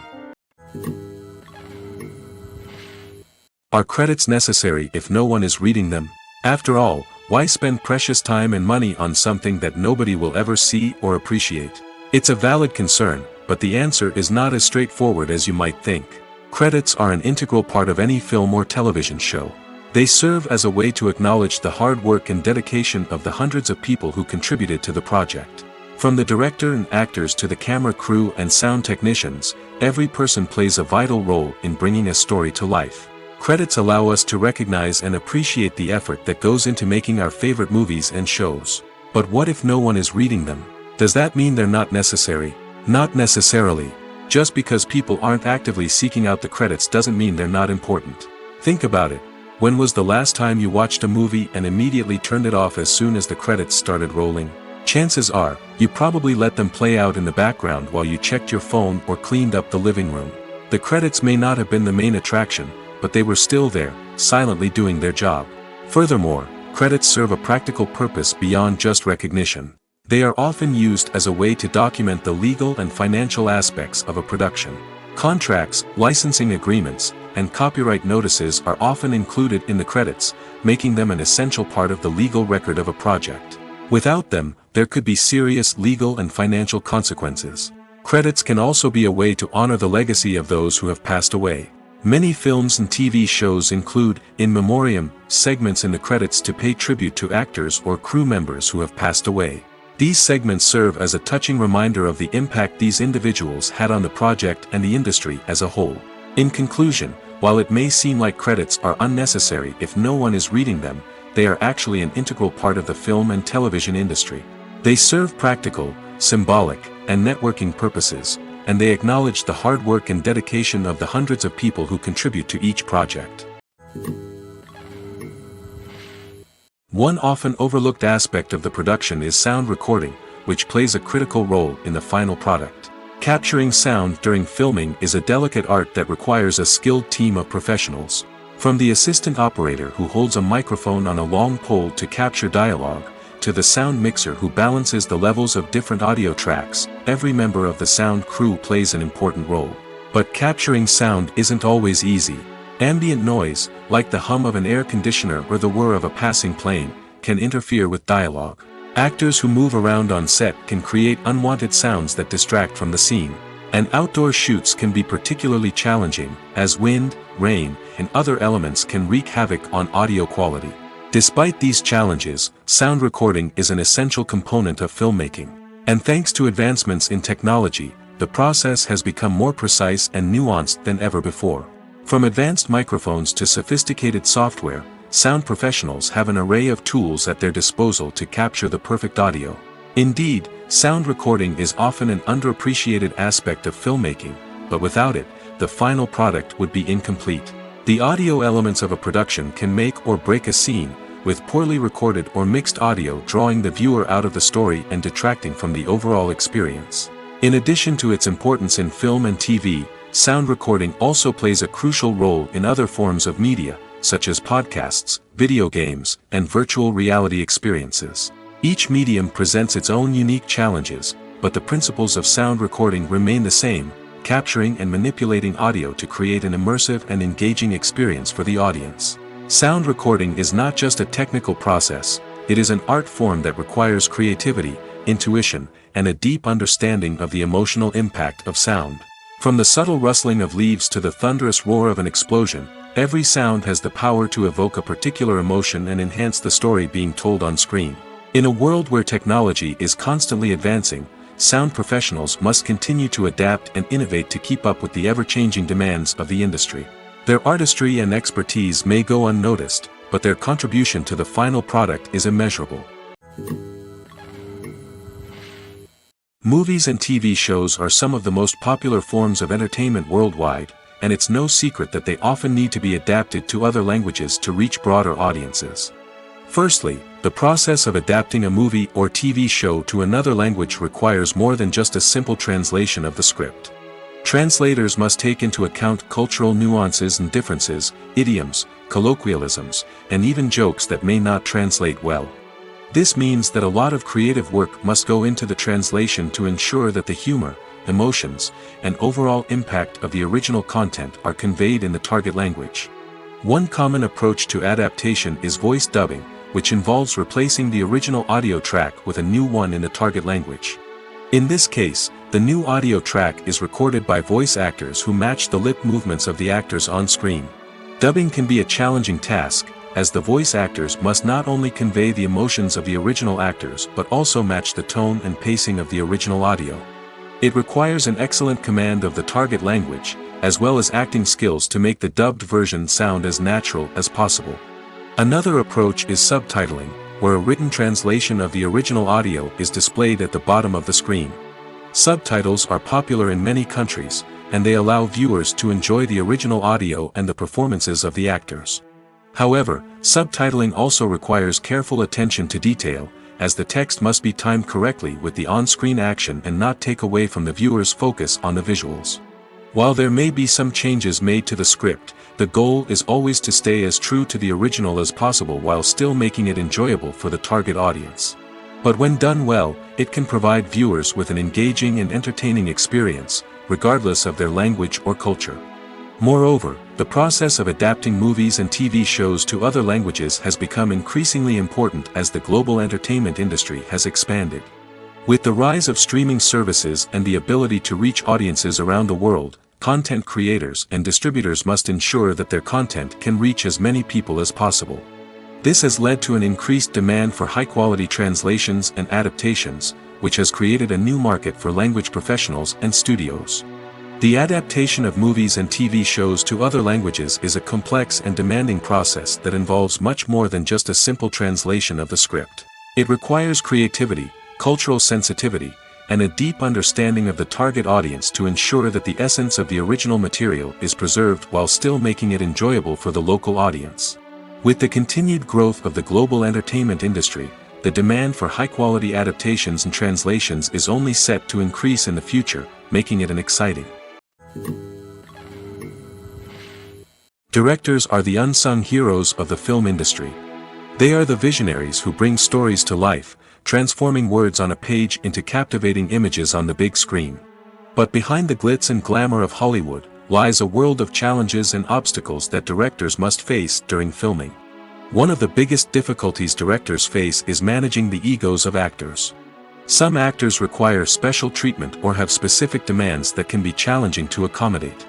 Are credits necessary if no one is reading them? After all, why spend precious time and money on something that nobody will ever see or appreciate? It's a valid concern, but the answer is not as straightforward as you might think. Credits are an integral part of any film or television show. They serve as a way to acknowledge the hard work and dedication of the hundreds of people who contributed to the project. From the director and actors to the camera crew and sound technicians, every person plays a vital role in bringing a story to life. Credits allow us to recognize and appreciate the effort that goes into making our favorite movies and shows. But what if no one is reading them? Does that mean they're not necessary? Not necessarily. Just because people aren't actively seeking out the credits doesn't mean they're not important. Think about it. When was the last time you watched a movie and immediately turned it off as soon as the credits started rolling? Chances are, you probably let them play out in the background while you checked your phone or cleaned up the living room. The credits may not have been the main attraction, but they were still there, silently doing their job. Furthermore, credits serve a practical purpose beyond just recognition. They are often used as a way to document the legal and financial aspects of a production. Contracts, licensing agreements, and copyright notices are often included in the credits, making them an essential part of the legal record of a project. Without them, there could be serious legal and financial consequences. Credits can also be a way to honor the legacy of those who have passed away. Many films and TV shows include, in memoriam, segments in the credits to pay tribute to actors or crew members who have passed away. These segments serve as a touching reminder of the impact these individuals had on the project and the industry as a whole. In conclusion, while it may seem like credits are unnecessary if no one is reading them, they are actually an integral part of the film and television industry. They serve practical, symbolic, and networking purposes, and they acknowledge the hard work and dedication of the hundreds of people who contribute to each project. One often overlooked aspect of the production is sound recording, which plays a critical role in the final product. Capturing sound during filming is a delicate art that requires a skilled team of professionals. From the assistant operator who holds a microphone on a long pole to capture dialogue, to the sound mixer who balances the levels of different audio tracks, every member of the sound crew plays an important role. But capturing sound isn't always easy. Ambient noise, like the hum of an air conditioner or the whir of a passing plane, can interfere with dialogue. Actors who move around on set can create unwanted sounds that distract from the scene. And outdoor shoots can be particularly challenging, as wind, rain, and other elements can wreak havoc on audio quality. Despite these challenges, sound recording is an essential component of filmmaking. And thanks to advancements in technology, the process has become more precise and nuanced than ever before. From advanced microphones to sophisticated software, sound professionals have an array of tools at their disposal to capture the perfect audio. Indeed, sound recording is often an underappreciated aspect of filmmaking, but without it, the final product would be incomplete. The audio elements of a production can make or break a scene, with poorly recorded or mixed audio drawing the viewer out of the story and detracting from the overall experience. In addition to its importance in film and TV, sound recording also plays a crucial role in other forms of media, such as podcasts, video games, and virtual reality experiences. Each medium presents its own unique challenges, but the principles of sound recording remain the same, capturing and manipulating audio to create an immersive and engaging experience for the audience. Sound recording is not just a technical process, it is an art form that requires creativity, intuition, and a deep understanding of the emotional impact of sound. From the subtle rustling of leaves to the thunderous roar of an explosion, every sound has the power to evoke a particular emotion and enhance the story being told on screen. In a world where technology is constantly advancing, sound professionals must continue to adapt and innovate to keep up with the ever-changing demands of the industry. Their artistry and expertise may go unnoticed, but their contribution to the final product is immeasurable. Movies and TV shows are some of the most popular forms of entertainment worldwide, and it's no secret that they often need to be adapted to other languages to reach broader audiences. Firstly, the process of adapting a movie or TV show to another language requires more than just a simple translation of the script. Translators must take into account cultural nuances and differences, idioms, colloquialisms, and even jokes that may not translate well. This means that a lot of creative work must go into the translation to ensure that the humor, emotions, and overall impact of the original content are conveyed in the target language. One common approach to adaptation is voice dubbing, which involves replacing the original audio track with a new one in the target language. In this case, the new audio track is recorded by voice actors who match the lip movements of the actors on screen. Dubbing can be a challenging task, as the voice actors must not only convey the emotions of the original actors but also match the tone and pacing of the original audio. It requires an excellent command of the target language, as well as acting skills to make the dubbed version sound as natural as possible. Another approach is subtitling, where a written translation of the original audio is displayed at the bottom of the screen. Subtitles are popular in many countries, and they allow viewers to enjoy the original audio and the performances of the actors. However, subtitling also requires careful attention to detail, as the text must be timed correctly with the on-screen action and not take away from the viewer's focus on the visuals. While there may be some changes made to the script, the goal is always to stay as true to the original as possible while still making it enjoyable for the target audience. But when done well, it can provide viewers with an engaging and entertaining experience, regardless of their language or culture. Moreover, the process of adapting movies and TV shows to other languages has become increasingly important as the global entertainment industry has expanded. With the rise of streaming services and the ability to reach audiences around the world, content creators and distributors must ensure that their content can reach as many people as possible. This has led to an increased demand for high-quality translations and adaptations, which has created a new market for language professionals and studios. The adaptation of movies and TV shows to other languages is a complex and demanding process that involves much more than just a simple translation of the script. It requires creativity, cultural sensitivity, and a deep understanding of the target audience to ensure that the essence of the original material is preserved while still making it enjoyable for the local audience. With the continued growth of the global entertainment industry, the demand for high-quality adaptations and translations is only set to increase in the future, making it an exciting. Directors are the unsung heroes of the film industry. They are the visionaries who bring stories to life, transforming words on a page into captivating images on the big screen. But behind the glitz and glamour of Hollywood lies a world of challenges and obstacles that directors must face during filming. One of the biggest difficulties directors face is managing the egos of actors. Some actors require special treatment or have specific demands that can be challenging to accommodate.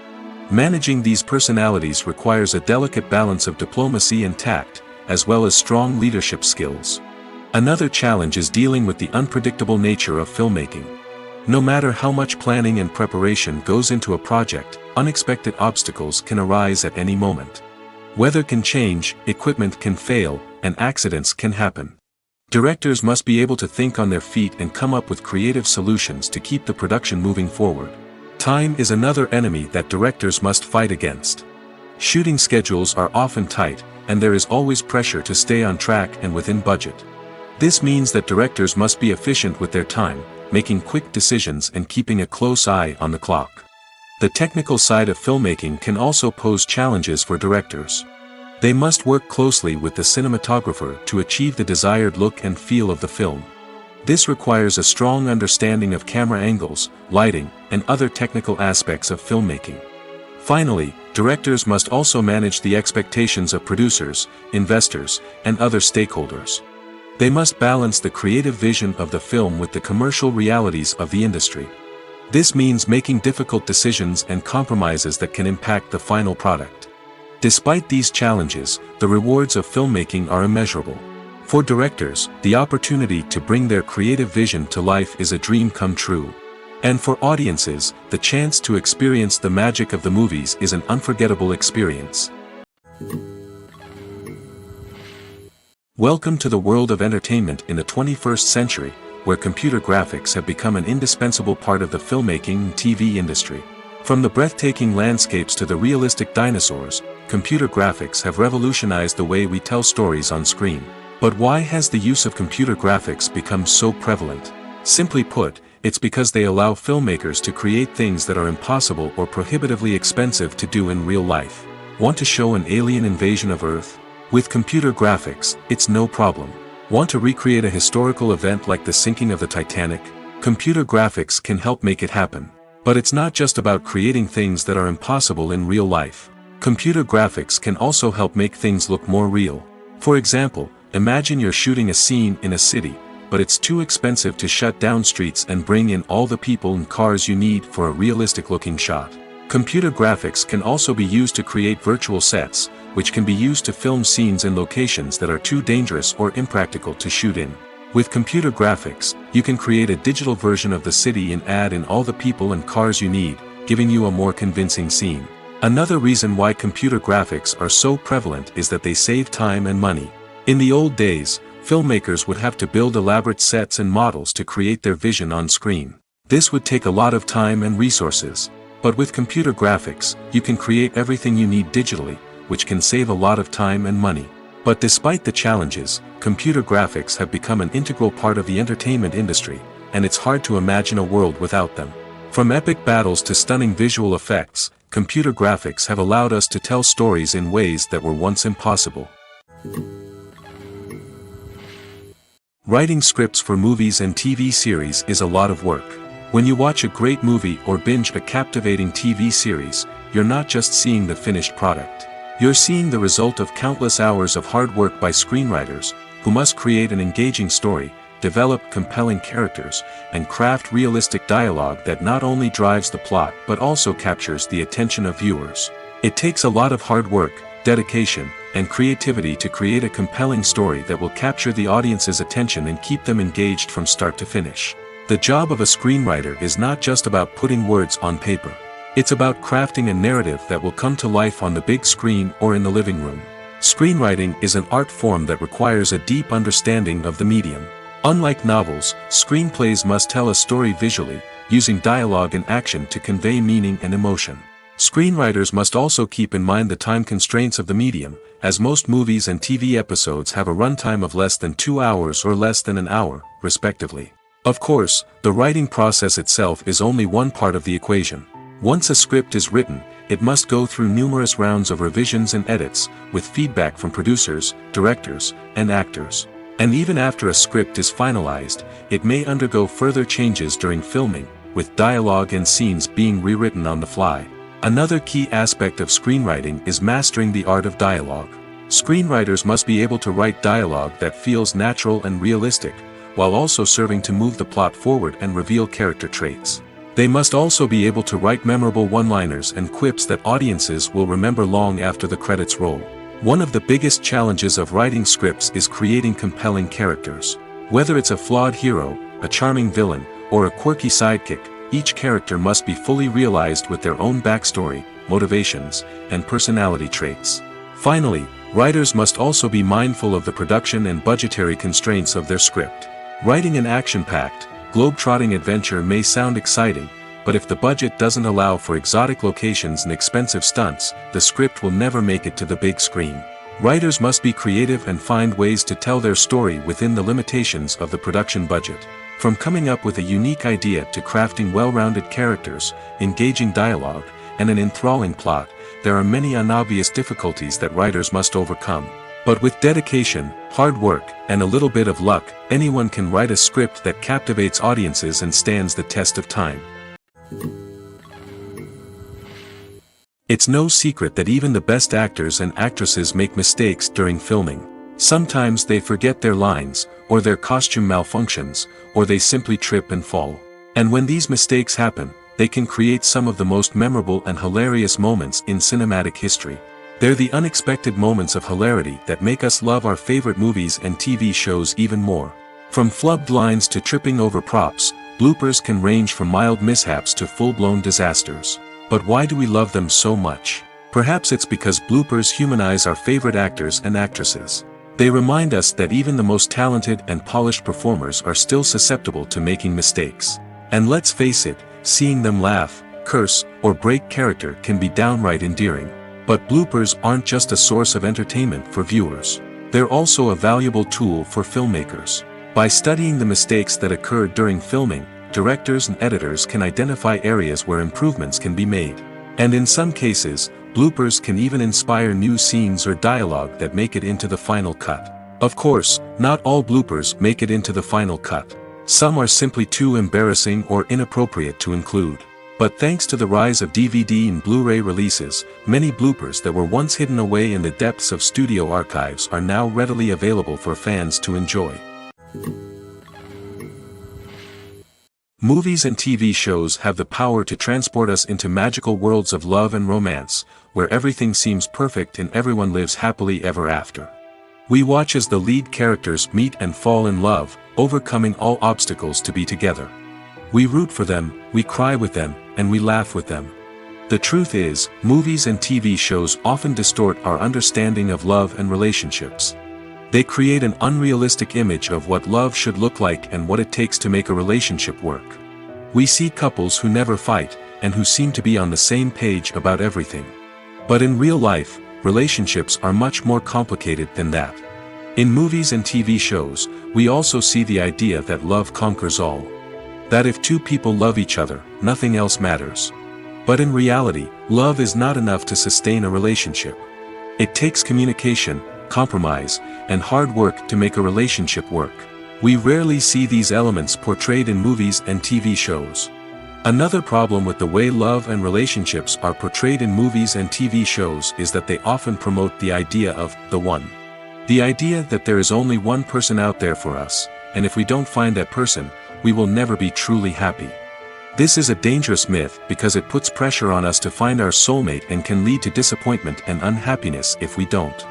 Managing these personalities requires a delicate balance of diplomacy and tact, as well as strong leadership skills. Another challenge is dealing with the unpredictable nature of filmmaking. No matter how much planning and preparation goes into a project, unexpected obstacles can arise at any moment. Weather can change, equipment can fail, and accidents can happen. Directors must be able to think on their feet and come up with creative solutions to keep the production moving forward. Time is another enemy that directors must fight against. Shooting schedules are often tight, and there is always pressure to stay on track and within budget. This means that directors must be efficient with their time, making quick decisions and keeping a close eye on the clock. The technical side of filmmaking can also pose challenges for directors. They must work closely with the cinematographer to achieve the desired look and feel of the film. This requires a strong understanding of camera angles, lighting, and other technical aspects of filmmaking. Finally, directors must also manage the expectations of producers, investors, and other stakeholders. They must balance the creative vision of the film with the commercial realities of the industry. This means making difficult decisions and compromises that can impact the final product. Despite these challenges, the rewards of filmmaking are immeasurable. For directors, the opportunity to bring their creative vision to life is a dream come true. And for audiences, the chance to experience the magic of the movies is an unforgettable experience. Welcome to the world of entertainment in the 21st century, where computer graphics have become an indispensable part of the filmmaking and TV industry. From the breathtaking landscapes to the realistic dinosaurs, computer graphics have revolutionized the way we tell stories on screen. But why has the use of computer graphics become so prevalent? Simply put, it's because they allow filmmakers to create things that are impossible or prohibitively expensive to do in real life. Want to show an alien invasion of Earth? With computer graphics, it's no problem. Want to recreate a historical event like the sinking of the Titanic? Computer graphics can help make it happen. But it's not just about creating things that are impossible in real life. Computer graphics can also help make things look more real. For example, imagine you're shooting a scene in a city, but it's too expensive to shut down streets and bring in all the people and cars you need for a realistic-looking shot. Computer graphics can also be used to create virtual sets, which can be used to film scenes in locations that are too dangerous or impractical to shoot in. With computer graphics, you can create a digital version of the city and add in all the people and cars you need, giving you a more convincing scene. Another reason why computer graphics are so prevalent is that they save time and money. In the old days, filmmakers would have to build elaborate sets and models to create their vision on screen. This would take a lot of time and resources. But with computer graphics, you can create everything you need digitally, which can save a lot of time and money. But despite the challenges, computer graphics have become an integral part of the entertainment industry, and it's hard to imagine a world without them. From epic battles to stunning visual effects, computer graphics have allowed us to tell stories in ways that were once impossible. Writing scripts for movies and TV series is a lot of work. When you watch a great movie or binge a captivating TV series, you're not just seeing the finished product. You're seeing the result of countless hours of hard work by screenwriters, who must create an engaging story, develop compelling characters, and craft realistic dialogue that not only drives the plot but also captures the attention of viewers. It takes a lot of hard work, dedication, and creativity to create a compelling story that will capture the audience's attention and keep them engaged from start to finish. The job of a screenwriter is not just about putting words on paper. It's about crafting a narrative that will come to life on the big screen or in the living room. Screenwriting is an art form that requires a deep understanding of the medium. Unlike novels, screenplays must tell a story visually, using dialogue and action to convey meaning and emotion. Screenwriters must also keep in mind the time constraints of the medium, as most movies and TV episodes have a runtime of less than 2 hours or less than an hour, respectively. Of course, the writing process itself is only one part of the equation. Once a script is written, it must go through numerous rounds of revisions and edits, with feedback from producers, directors, and actors. And even after a script is finalized, it may undergo further changes during filming, with dialogue and scenes being rewritten on the fly. Another key aspect of screenwriting is mastering the art of dialogue. Screenwriters must be able to write dialogue that feels natural and realistic, while also serving to move the plot forward and reveal character traits. They must also be able to write memorable one-liners and quips that audiences will remember long after the credits roll. One of the biggest challenges of writing scripts is creating compelling characters. Whether it's a flawed hero, a charming villain, or a quirky sidekick, each character must be fully realized with their own backstory, motivations, and personality traits. Finally, writers must also be mindful of the production and budgetary constraints of their script. Writing an action-packed, globe-trotting adventure may sound exciting, but if the budget doesn't allow for exotic locations and expensive stunts, the script will never make it to the big screen. Writers must be creative and find ways to tell their story within the limitations of the production budget. From coming up with a unique idea to crafting well-rounded characters, engaging dialogue, and an enthralling plot, there are many unobvious difficulties that writers must overcome. But with dedication, hard work, and a little bit of luck, anyone can write a script that captivates audiences and stands the test of time. It's no secret that even the best actors and actresses make mistakes during filming. Sometimes they forget their lines, or their costume malfunctions, or they simply trip and fall. And when these mistakes happen, they can create some of the most memorable and hilarious moments in cinematic history. They're the unexpected moments of hilarity that make us love our favorite movies and TV shows even more. From flubbed lines to tripping over props, bloopers can range from mild mishaps to full-blown disasters. But why do we love them so much? Perhaps it's because bloopers humanize our favorite actors and actresses. They remind us that even the most talented and polished performers are still susceptible to making mistakes. And let's face it, seeing them laugh, curse, or break character can be downright endearing. But bloopers aren't just a source of entertainment for viewers. They're also a valuable tool for filmmakers. By studying the mistakes that occurred during filming, directors and editors can identify areas where improvements can be made. And in some cases, bloopers can even inspire new scenes or dialogue that make it into the final cut. Of course, not all bloopers make it into the final cut. Some are simply too embarrassing or inappropriate to include. But thanks to the rise of DVD and Blu-ray releases, many bloopers that were once hidden away in the depths of studio archives are now readily available for fans to enjoy. Movies and TV shows have the power to transport us into magical worlds of love and romance, where everything seems perfect and everyone lives happily ever after. We watch as the lead characters meet and fall in love, overcoming all obstacles to be together. We root for them, we cry with them, and we laugh with them. The truth is, movies and TV shows often distort our understanding of love and relationships. They create an unrealistic image of what love should look like and what it takes to make a relationship work. We see couples who never fight, and who seem to be on the same page about everything. But in real life, relationships are much more complicated than that. In movies and TV shows, we also see the idea that love conquers all. That if two people love each other, nothing else matters. But in reality, love is not enough to sustain a relationship. It takes communication, compromise, and hard work to make a relationship work. We rarely see these elements portrayed in movies and TV shows. Another problem with the way love and relationships are portrayed in movies and TV shows is that they often promote the idea of the one. The idea that there is only one person out there for us, and if we don't find that person, we will never be truly happy. This is a dangerous myth because it puts pressure on us to find our soulmate and can lead to disappointment and unhappiness if we don't.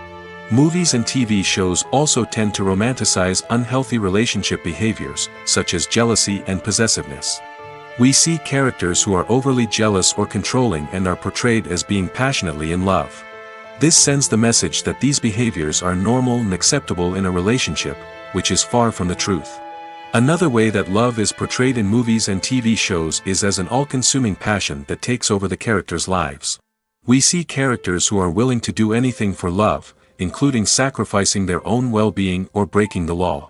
Movies and TV shows also tend to romanticize unhealthy relationship behaviors, such as jealousy and possessiveness. We see characters who are overly jealous or controlling and are portrayed as being passionately in love. This sends the message that these behaviors are normal and acceptable in a relationship, which is far from the truth. Another way that love is portrayed in movies and TV shows is as an all-consuming passion that takes over the characters' lives. We see characters who are willing to do anything for love, including sacrificing their own well-being or breaking the law.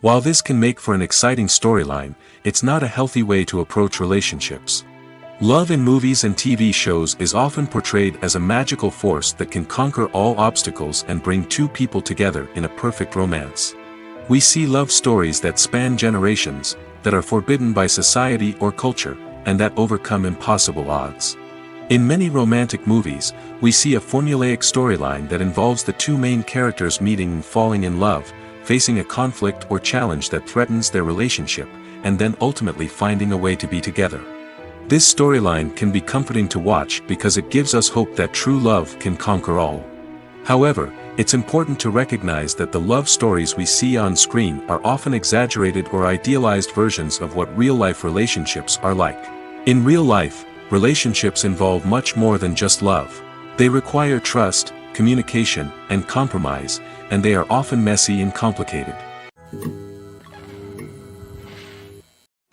While this can make for an exciting storyline, it's not a healthy way to approach relationships. Love in movies and TV shows is often portrayed as a magical force that can conquer all obstacles and bring two people together in a perfect romance. We see love stories that span generations, that are forbidden by society or culture, and that overcome impossible odds. In many romantic movies, we see a formulaic storyline that involves the two main characters meeting and falling in love, facing a conflict or challenge that threatens their relationship, and then ultimately finding a way to be together. This storyline can be comforting to watch because it gives us hope that true love can conquer all. However, it's important to recognize that the love stories we see on screen are often exaggerated or idealized versions of what real-life relationships are like. In real life, relationships involve much more than just love. They require trust, communication, and compromise, and they are often messy and complicated.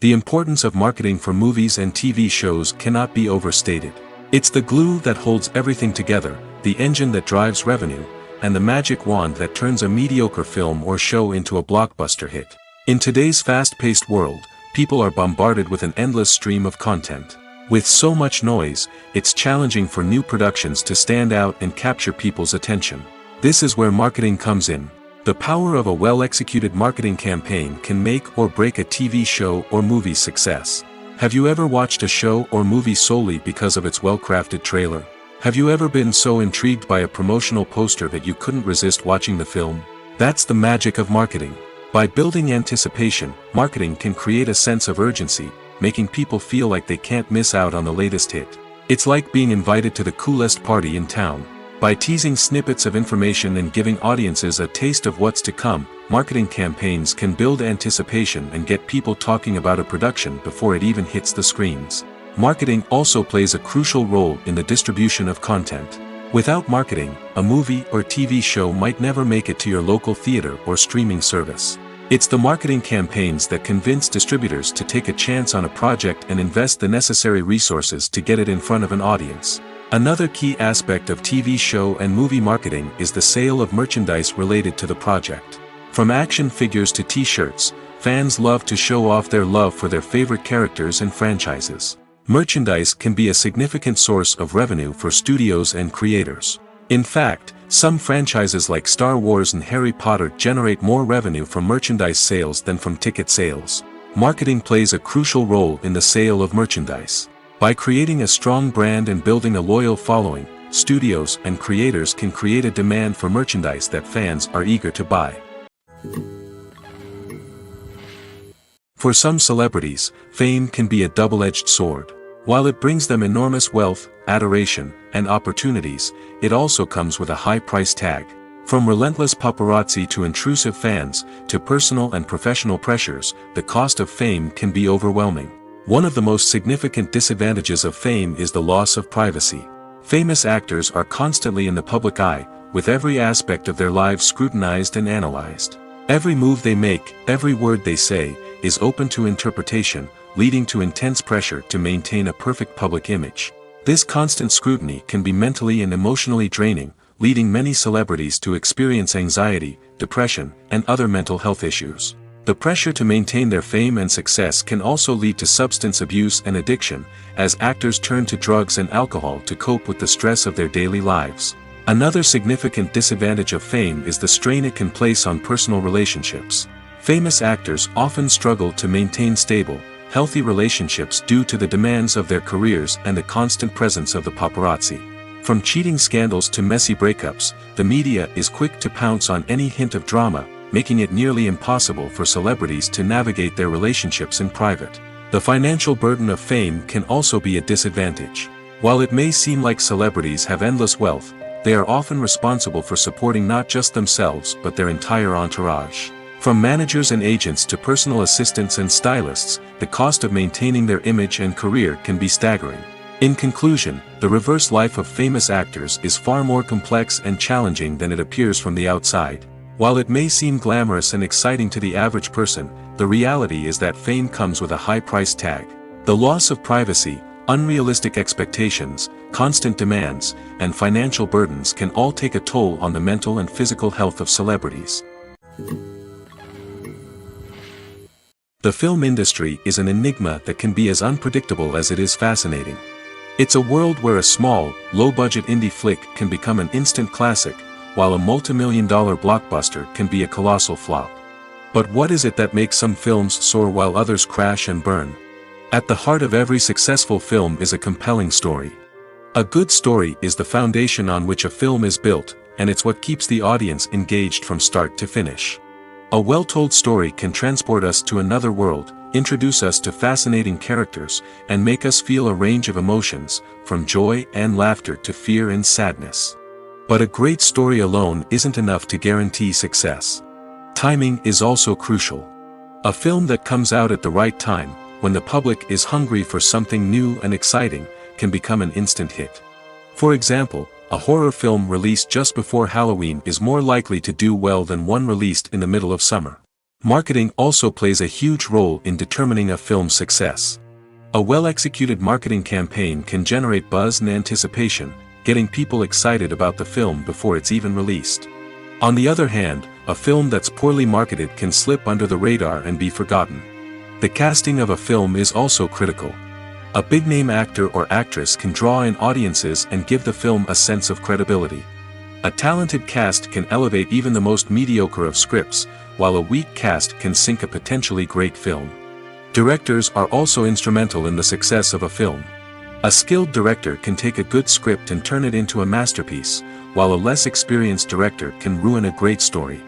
The importance of marketing for movies and TV shows cannot be overstated. It's the glue that holds everything together, the engine that drives revenue, and the magic wand that turns a mediocre film or show into a blockbuster hit. In today's fast-paced world, people are bombarded with an endless stream of content. With so much noise, it's challenging for new productions to stand out and capture people's attention. This is where marketing comes in. The power of a well-executed marketing campaign can make or break a TV show or movie's success. Have you ever watched a show or movie solely because of its well-crafted trailer? Have you ever been so intrigued by a promotional poster that you couldn't resist watching the film? That's the magic of marketing. By building anticipation, marketing can create a sense of urgency, making people feel like they can't miss out on the latest hit. It's like being invited to the coolest party in town. By teasing snippets of information and giving audiences a taste of what's to come, marketing campaigns can build anticipation and get people talking about a production before it even hits the screens. Marketing also plays a crucial role in the distribution of content. Without marketing, a movie or TV show might never make it to your local theater or streaming service. It's the marketing campaigns that convince distributors to take a chance on a project and invest the necessary resources to get it in front of an audience. Another key aspect of TV show and movie marketing is the sale of merchandise related to the project. From action figures to t-shirts, fans love to show off their love for their favorite characters and franchises. Merchandise can be a significant source of revenue for studios and creators. In fact, some franchises like Star Wars and Harry Potter generate more revenue from merchandise sales than from ticket sales. Marketing plays a crucial role in the sale of merchandise. By creating a strong brand and building a loyal following, studios and creators can create a demand for merchandise that fans are eager to buy. For some celebrities, fame can be a double-edged sword. While it brings them enormous wealth, adoration, and opportunities, it also comes with a high price tag. From relentless paparazzi to intrusive fans, to personal and professional pressures, the cost of fame can be overwhelming. One of the most significant disadvantages of fame is the loss of privacy. Famous actors are constantly in the public eye, with every aspect of their lives scrutinized and analyzed. Every move they make, every word they say, is open to interpretation, leading to intense pressure to maintain a perfect public image. This constant scrutiny can be mentally and emotionally draining, leading many celebrities to experience anxiety, depression, and other mental health issues. The pressure to maintain their fame and success can also lead to substance abuse and addiction, as actors turn to drugs and alcohol to cope with the stress of their daily lives. Another significant disadvantage of fame is the strain it can place on personal relationships. Famous actors often struggle to maintain stable, healthy relationships due to the demands of their careers and the constant presence of the paparazzi. From cheating scandals to messy breakups, the media is quick to pounce on any hint of drama, making it nearly impossible for celebrities to navigate their relationships in private. The financial burden of fame can also be a disadvantage. While it may seem like celebrities have endless wealth, they are often responsible for supporting not just themselves but their entire entourage. From managers and agents to personal assistants and stylists, the cost of maintaining their image and career can be staggering. In conclusion, the reverse life of famous actors is far more complex and challenging than it appears from the outside. While it may seem glamorous and exciting to the average person, the reality is that fame comes with a high price tag. The loss of privacy, unrealistic expectations, constant demands, and financial burdens can all take a toll on the mental and physical health of celebrities. The film industry is an enigma that can be as unpredictable as it is fascinating. It's a world where a small, low-budget indie flick can become an instant classic, while a multi-million-dollar blockbuster can be a colossal flop. But what is it that makes some films soar while others crash and burn? At the heart of every successful film is a compelling story. A good story is the foundation on which a film is built, and it's what keeps the audience engaged from start to finish. A well-told story can transport us to another world, introduce us to fascinating characters, and make us feel a range of emotions, from joy and laughter to fear and sadness. But a great story alone isn't enough to guarantee success. Timing is also crucial. A film that comes out at the right time, when the public is hungry for something new and exciting, can become an instant hit. For example, a horror film released just before Halloween is more likely to do well than one released in the middle of summer. Marketing also plays a huge role in determining a film's success. A well-executed marketing campaign can generate buzz and anticipation, getting people excited about the film before it's even released. On the other hand, a film that's poorly marketed can slip under the radar and be forgotten. The casting of a film is also critical. A big-name actor or actress can draw in audiences and give the film a sense of credibility. A talented cast can elevate even the most mediocre of scripts, while a weak cast can sink a potentially great film. Directors are also instrumental in the success of a film. A skilled director can take a good script and turn it into a masterpiece, while a less experienced director can ruin a great story.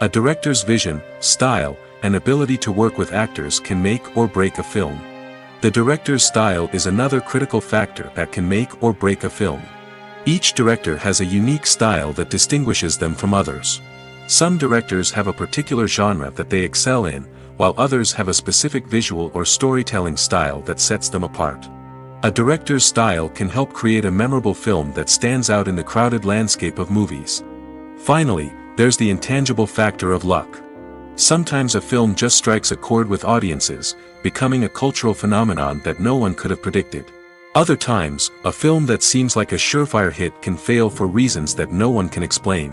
A director's vision, style, and ability to work with actors can make or break a film. The director's style is another critical factor that can make or break a film. Each director has a unique style that distinguishes them from others. Some directors have a particular genre that they excel in, while others have a specific visual or storytelling style that sets them apart. A director's style can help create a memorable film that stands out in the crowded landscape of movies. Finally, there's the intangible factor of luck. Sometimes a film just strikes a chord with audiences, becoming a cultural phenomenon that no one could have predicted. Other times, a film that seems like a surefire hit can fail for reasons that no one can explain.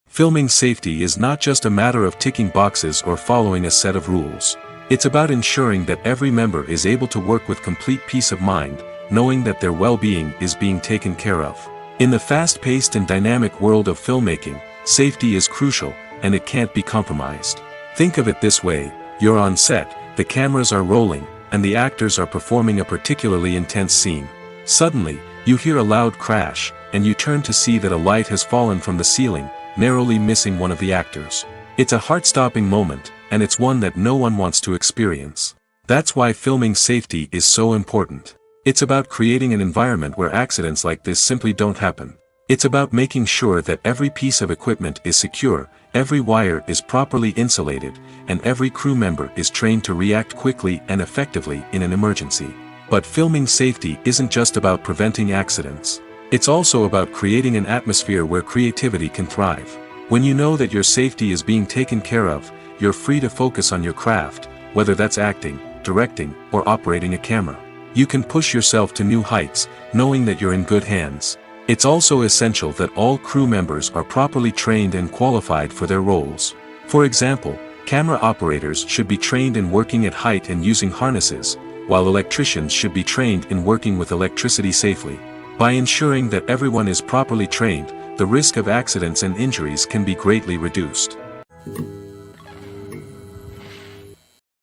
Filming safety is not just a matter of ticking boxes or following a set of rules. It's about ensuring that every member is able to work with complete peace of mind, knowing that their well-being is being taken care of. In the fast-paced and dynamic world of filmmaking, safety is crucial, and it can't be compromised. Think of it this way: you're on set, the cameras are rolling, and the actors are performing a particularly intense scene. Suddenly, you hear a loud crash, and you turn to see that a light has fallen from the ceiling, narrowly missing one of the actors. It's a heart-stopping moment, and it's one that no one wants to experience. That's why filming safety is so important. It's about creating an environment where accidents like this simply don't happen. It's about making sure that every piece of equipment is secure, every wire is properly insulated, and every crew member is trained to react quickly and effectively in an emergency. But filming safety isn't just about preventing accidents. It's also about creating an atmosphere where creativity can thrive. When you know that your safety is being taken care of, you're free to focus on your craft, whether that's acting, directing, or operating a camera. You can push yourself to new heights, knowing that you're in good hands. It's also essential that all crew members are properly trained and qualified for their roles. For example, camera operators should be trained in working at height and using harnesses, while electricians should be trained in working with electricity safely. By ensuring that everyone is properly trained, the risk of accidents and injuries can be greatly reduced.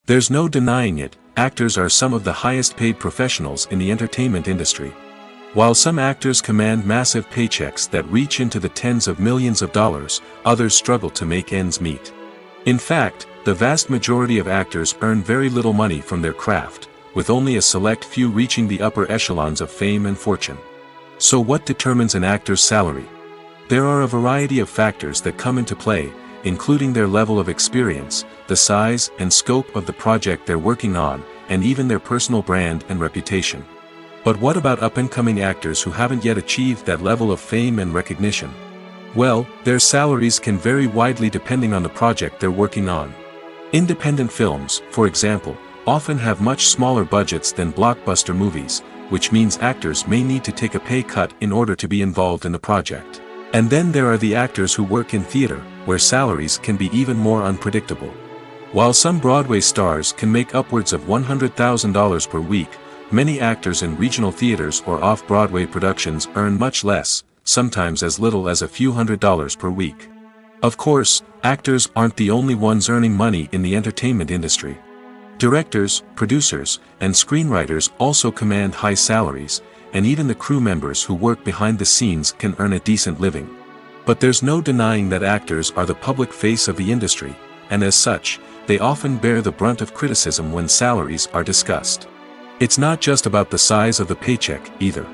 There's no denying it, actors are some of the highest paid professionals in the entertainment industry. While some actors command massive paychecks that reach into the tens of millions of dollars, others struggle to make ends meet. In fact, the vast majority of actors earn very little money from their craft, with only a select few reaching the upper echelons of fame and fortune. So what determines an actor's salary? There are a variety of factors that come into play, including their level of experience, the size and scope of the project they're working on, and even their personal brand and reputation. But what about up-and-coming actors who haven't yet achieved that level of fame and recognition? Well, their salaries can vary widely depending on the project they're working on. Independent films, for example, often have much smaller budgets than blockbuster movies, which means actors may need to take a pay cut in order to be involved in the project. And then there are the actors who work in theater, where salaries can be even more unpredictable. While some Broadway stars can make upwards of $100,000 per week, many actors in regional theaters or off-Broadway productions earn much less, sometimes as little as a few $100s per week. Of course, actors aren't the only ones earning money in the entertainment industry. Directors, producers, and screenwriters also command high salaries, and even the crew members who work behind the scenes can earn a decent living. But there's no denying that actors are the public face of the industry, and as such, they often bear the brunt of criticism when salaries are discussed. It's not just about the size of the paycheck, either.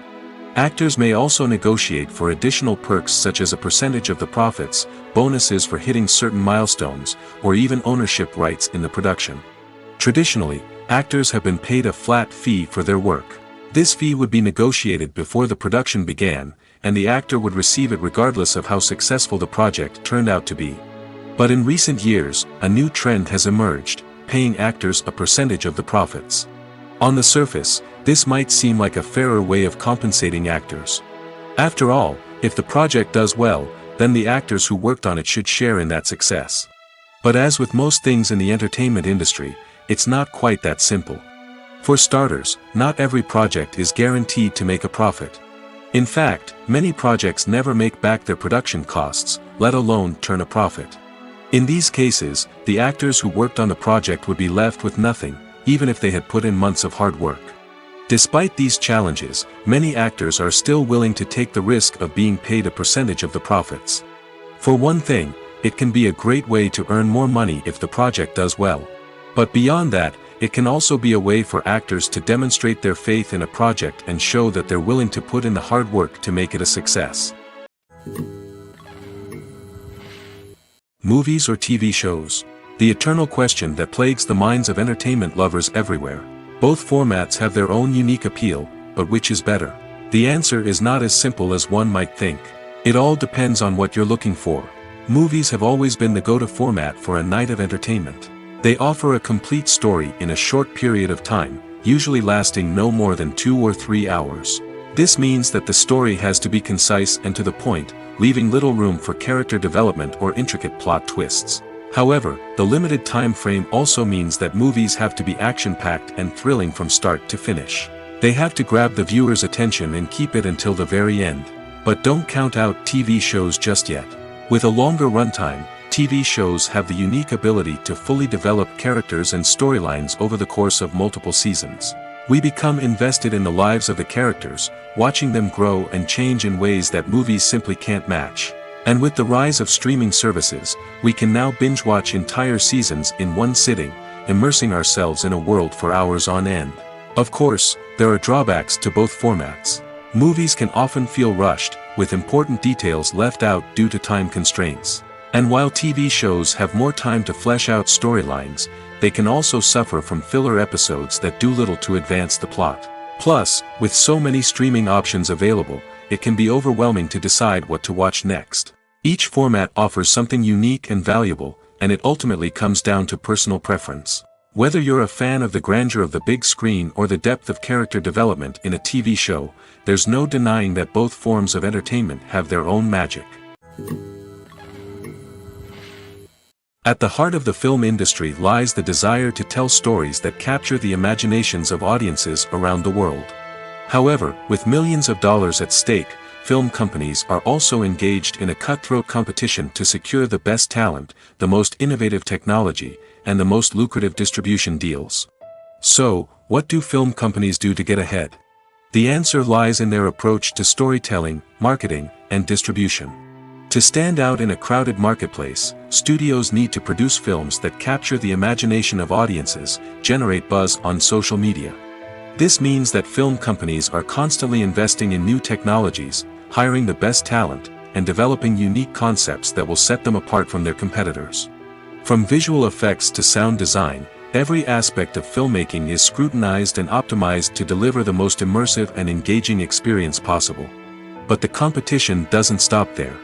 Actors may also negotiate for additional perks such as a percentage of the profits, bonuses for hitting certain milestones, or even ownership rights in the production. Traditionally, actors have been paid a flat fee for their work. This fee would be negotiated before the production began, and the actor would receive it regardless of how successful the project turned out to be. But in recent years, a new trend has emerged, paying actors a percentage of the profits. On the surface, this might seem like a fairer way of compensating actors. After all, if the project does well, then the actors who worked on it should share in that success. But as with most things in the entertainment industry, it's not quite that simple. For starters, not every project is guaranteed to make a profit. In fact, many projects never make back their production costs, let alone turn a profit. In these cases, the actors who worked on the project would be left with nothing, even if they had put in months of hard work. Despite these challenges, many actors are still willing to take the risk of being paid a percentage of the profits. For one thing, it can be a great way to earn more money if the project does well. But beyond that, it can also be a way for actors to demonstrate their faith in a project and show that they're willing to put in the hard work to make it a success. Movies or TV shows? The eternal question that plagues the minds of entertainment lovers everywhere. Both formats have their own unique appeal, but which is better? The answer is not as simple as one might think. It all depends on what you're looking for. Movies have always been the go-to format for a night of entertainment. They offer a complete story in a short period of time, usually lasting no more than 2 or 3 hours. This means that the story has to be concise and to the point, leaving little room for character development or intricate plot twists. However, the limited time frame also means that movies have to be action-packed and thrilling from start to finish. They have to grab the viewer's attention and keep it until the very end. But don't count out TV shows just yet. With a longer runtime, TV shows have the unique ability to fully develop characters and storylines over the course of multiple seasons. We become invested in the lives of the characters, watching them grow and change in ways that movies simply can't match. And with the rise of streaming services, we can now binge-watch entire seasons in one sitting, immersing ourselves in a world for hours on end. Of course, there are drawbacks to both formats. Movies can often feel rushed, with important details left out due to time constraints. And while TV shows have more time to flesh out storylines, they can also suffer from filler episodes that do little to advance the plot. Plus, with so many streaming options available, it can be overwhelming to decide what to watch next. Each format offers something unique and valuable, and it ultimately comes down to personal preference. Whether you're a fan of the grandeur of the big screen or the depth of character development in a TV show, there's no denying that both forms of entertainment have their own magic. At the heart of the film industry lies the desire to tell stories that capture the imaginations of audiences around the world. However, with millions of dollars at stake, film companies are also engaged in a cutthroat competition to secure the best talent, the most innovative technology, and the most lucrative distribution deals. So, what do film companies do to get ahead? The answer lies in their approach to storytelling, marketing, and distribution. To stand out in a crowded marketplace, studios need to produce films that capture the imagination of audiences, generate buzz on social media. This means that film companies are constantly investing in new technologies, hiring the best talent, and developing unique concepts that will set them apart from their competitors. From visual effects to sound design, every aspect of filmmaking is scrutinized and optimized to deliver the most immersive and engaging experience possible. But the competition doesn't stop there.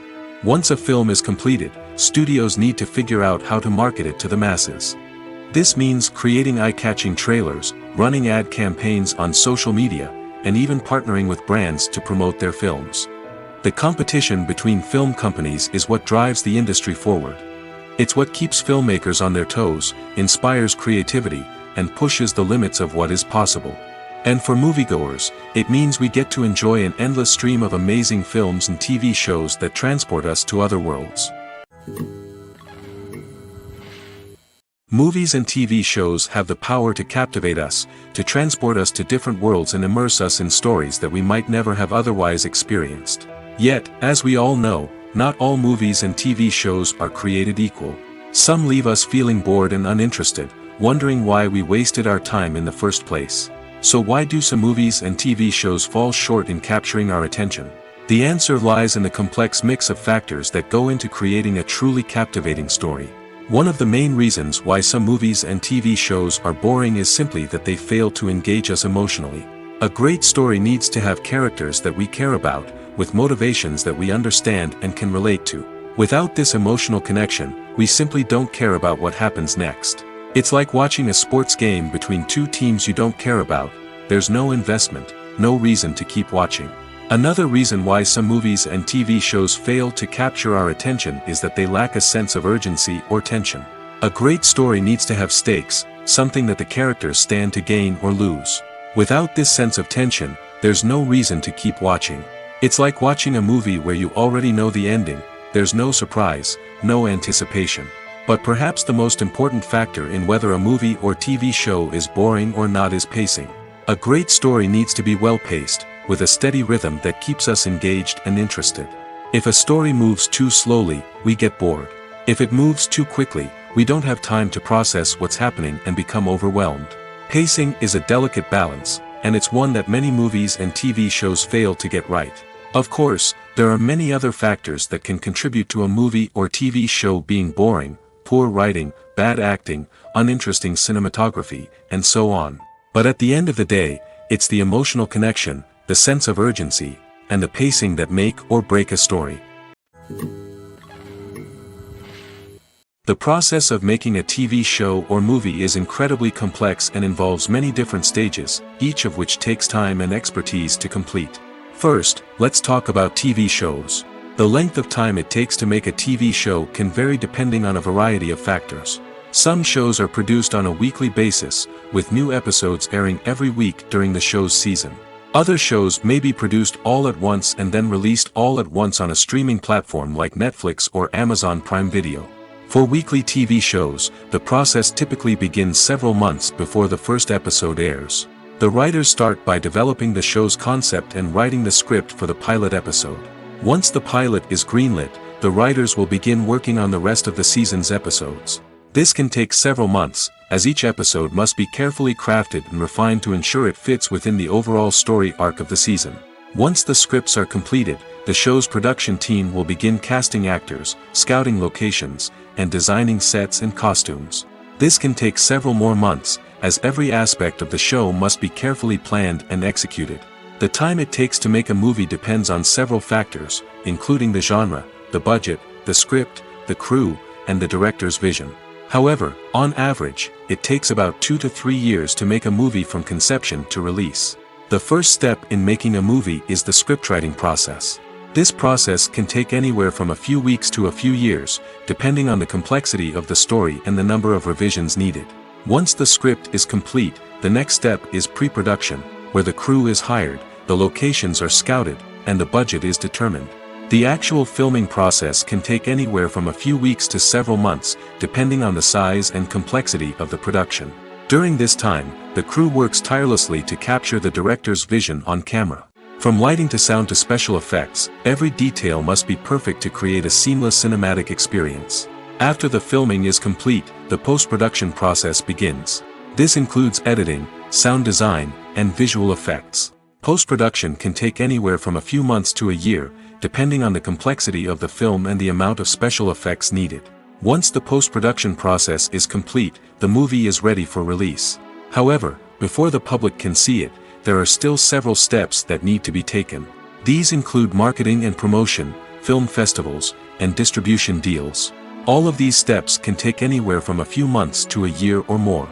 Once a film is completed, studios need to figure out how to market it to the masses. This means creating eye-catching trailers, running ad campaigns on social media, and even partnering with brands to promote their films. The competition between film companies is what drives the industry forward. It's what keeps filmmakers on their toes, inspires creativity, and pushes the limits of what is possible. And for moviegoers, it means we get to enjoy an endless stream of amazing films and TV shows that transport us to other worlds. Movies and TV shows have the power to captivate us, to transport us to different worlds and immerse us in stories that we might never have otherwise experienced. Yet, as we all know, not all movies and TV shows are created equal. Some leave us feeling bored and uninterested, wondering why we wasted our time in the first place. So why do some movies and TV shows fall short in capturing our attention? The answer lies in the complex mix of factors that go into creating a truly captivating story. One of the main reasons why some movies and TV shows are boring is simply that they fail to engage us emotionally. A great story needs to have characters that we care about, with motivations that we understand and can relate to. Without this emotional connection, we simply don't care about what happens next. It's like watching a sports game between two teams you don't care about. There's no investment, no reason to keep watching. Another reason why some movies and TV shows fail to capture our attention is that they lack a sense of urgency or tension. A great story needs to have stakes, something that the characters stand to gain or lose. Without this sense of tension, there's no reason to keep watching. It's like watching a movie where you already know the ending. There's no surprise, no anticipation. But perhaps the most important factor in whether a movie or TV show is boring or not is pacing. A great story needs to be well paced, with a steady rhythm that keeps us engaged and interested. If a story moves too slowly, we get bored. If it moves too quickly, we don't have time to process what's happening and become overwhelmed. Pacing is a delicate balance, and it's one that many movies and TV shows fail to get right. Of course, there are many other factors that can contribute to a movie or TV show being boring: poor writing, bad acting, uninteresting cinematography, and so on. But at the end of the day, it's the emotional connection, the sense of urgency, and the pacing that make or break a story. The process of making a TV show or movie is incredibly complex and involves many different stages, each of which takes time and expertise to complete. First, let's talk about TV shows. The length of time it takes to make a TV show can vary depending on a variety of factors. Some shows are produced on a weekly basis, with new episodes airing every week during the show's season. Other shows may be produced all at once and then released all at once on a streaming platform like Netflix or Amazon Prime Video. For weekly TV shows, the process typically begins several months before the first episode airs. The writers start by developing the show's concept and writing the script for the pilot episode. Once the pilot is greenlit, the writers will begin working on the rest of the season's episodes. This can take several months, as each episode must be carefully crafted and refined to ensure it fits within the overall story arc of the season. Once the scripts are completed, the show's production team will begin casting actors, scouting locations, and designing sets and costumes. This can take several more months, as every aspect of the show must be carefully planned and executed. The time it takes to make a movie depends on several factors, including the genre, the budget, the script, the crew, and the director's vision. However, on average, it takes about 2 to 3 years to make a movie from conception to release. The first step in making a movie is the scriptwriting process. This process can take anywhere from a few weeks to a few years, depending on the complexity of the story and the number of revisions needed. Once the script is complete, the next step is pre-production, where the crew is hired, the locations are scouted, and the budget is determined. The actual filming process can take anywhere from a few weeks to several months, depending on the size and complexity of the production. During this time, the crew works tirelessly to capture the director's vision on camera. From lighting to sound to special effects, every detail must be perfect to create a seamless cinematic experience. After the filming is complete, the post-production process begins. This includes editing, sound design, and visual effects. Post-production can take anywhere from a few months to a year, depending on the complexity of the film and the amount of special effects needed. Once the post-production process is complete, the movie is ready for release. However, before the public can see it, there are still several steps that need to be taken. These include marketing and promotion, film festivals, and distribution deals. All of these steps can take anywhere from a few months to a year or more.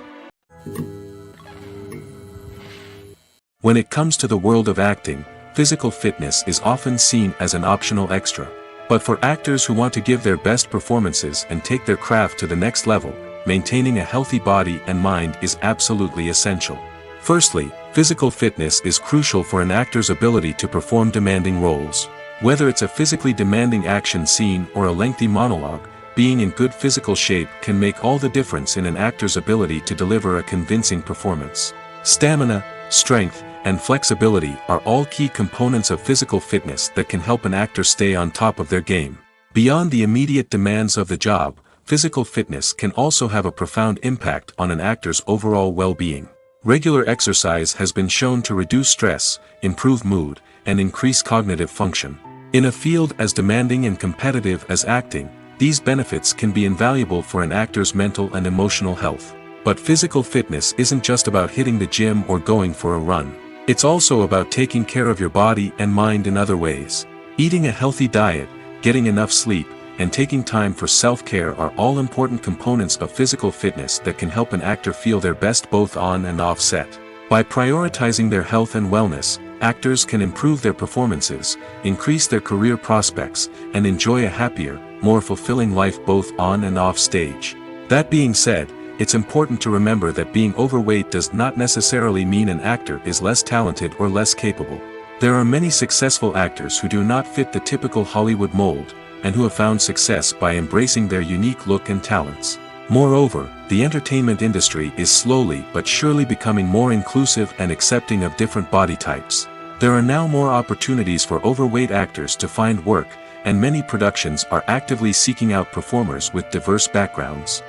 When it comes to the world of acting, physical fitness is often seen as an optional extra. But for actors who want to give their best performances and take their craft to the next level, maintaining a healthy body and mind is absolutely essential. Firstly, physical fitness is crucial for an actor's ability to perform demanding roles. Whether it's a physically demanding action scene or a lengthy monologue, being in good physical shape can make all the difference in an actor's ability to deliver a convincing performance. Stamina, strength, and flexibility are all key components of physical fitness that can help an actor stay on top of their game. Beyond the immediate demands of the job, physical fitness can also have a profound impact on an actor's overall well-being. Regular exercise has been shown to reduce stress, improve mood, and increase cognitive function. In a field as demanding and competitive as acting, these benefits can be invaluable for an actor's mental and emotional health. But physical fitness isn't just about hitting the gym or going for a run. It's also about taking care of your body and mind in other ways. Eating a healthy diet, getting enough sleep, and taking time for self-care are all important components of physical fitness that can help an actor feel their best both on and off set. By prioritizing their health and wellness, actors can improve their performances, increase their career prospects, and enjoy a happier, more fulfilling life both on and off stage. That being said, it's important to remember that being overweight does not necessarily mean an actor is less talented or less capable. There are many successful actors who do not fit the typical Hollywood mold, and who have found success by embracing their unique look and talents. Moreover, the entertainment industry is slowly but surely becoming more inclusive and accepting of different body types. There are now more opportunities for overweight actors to find work, and many productions are actively seeking out performers with diverse backgrounds.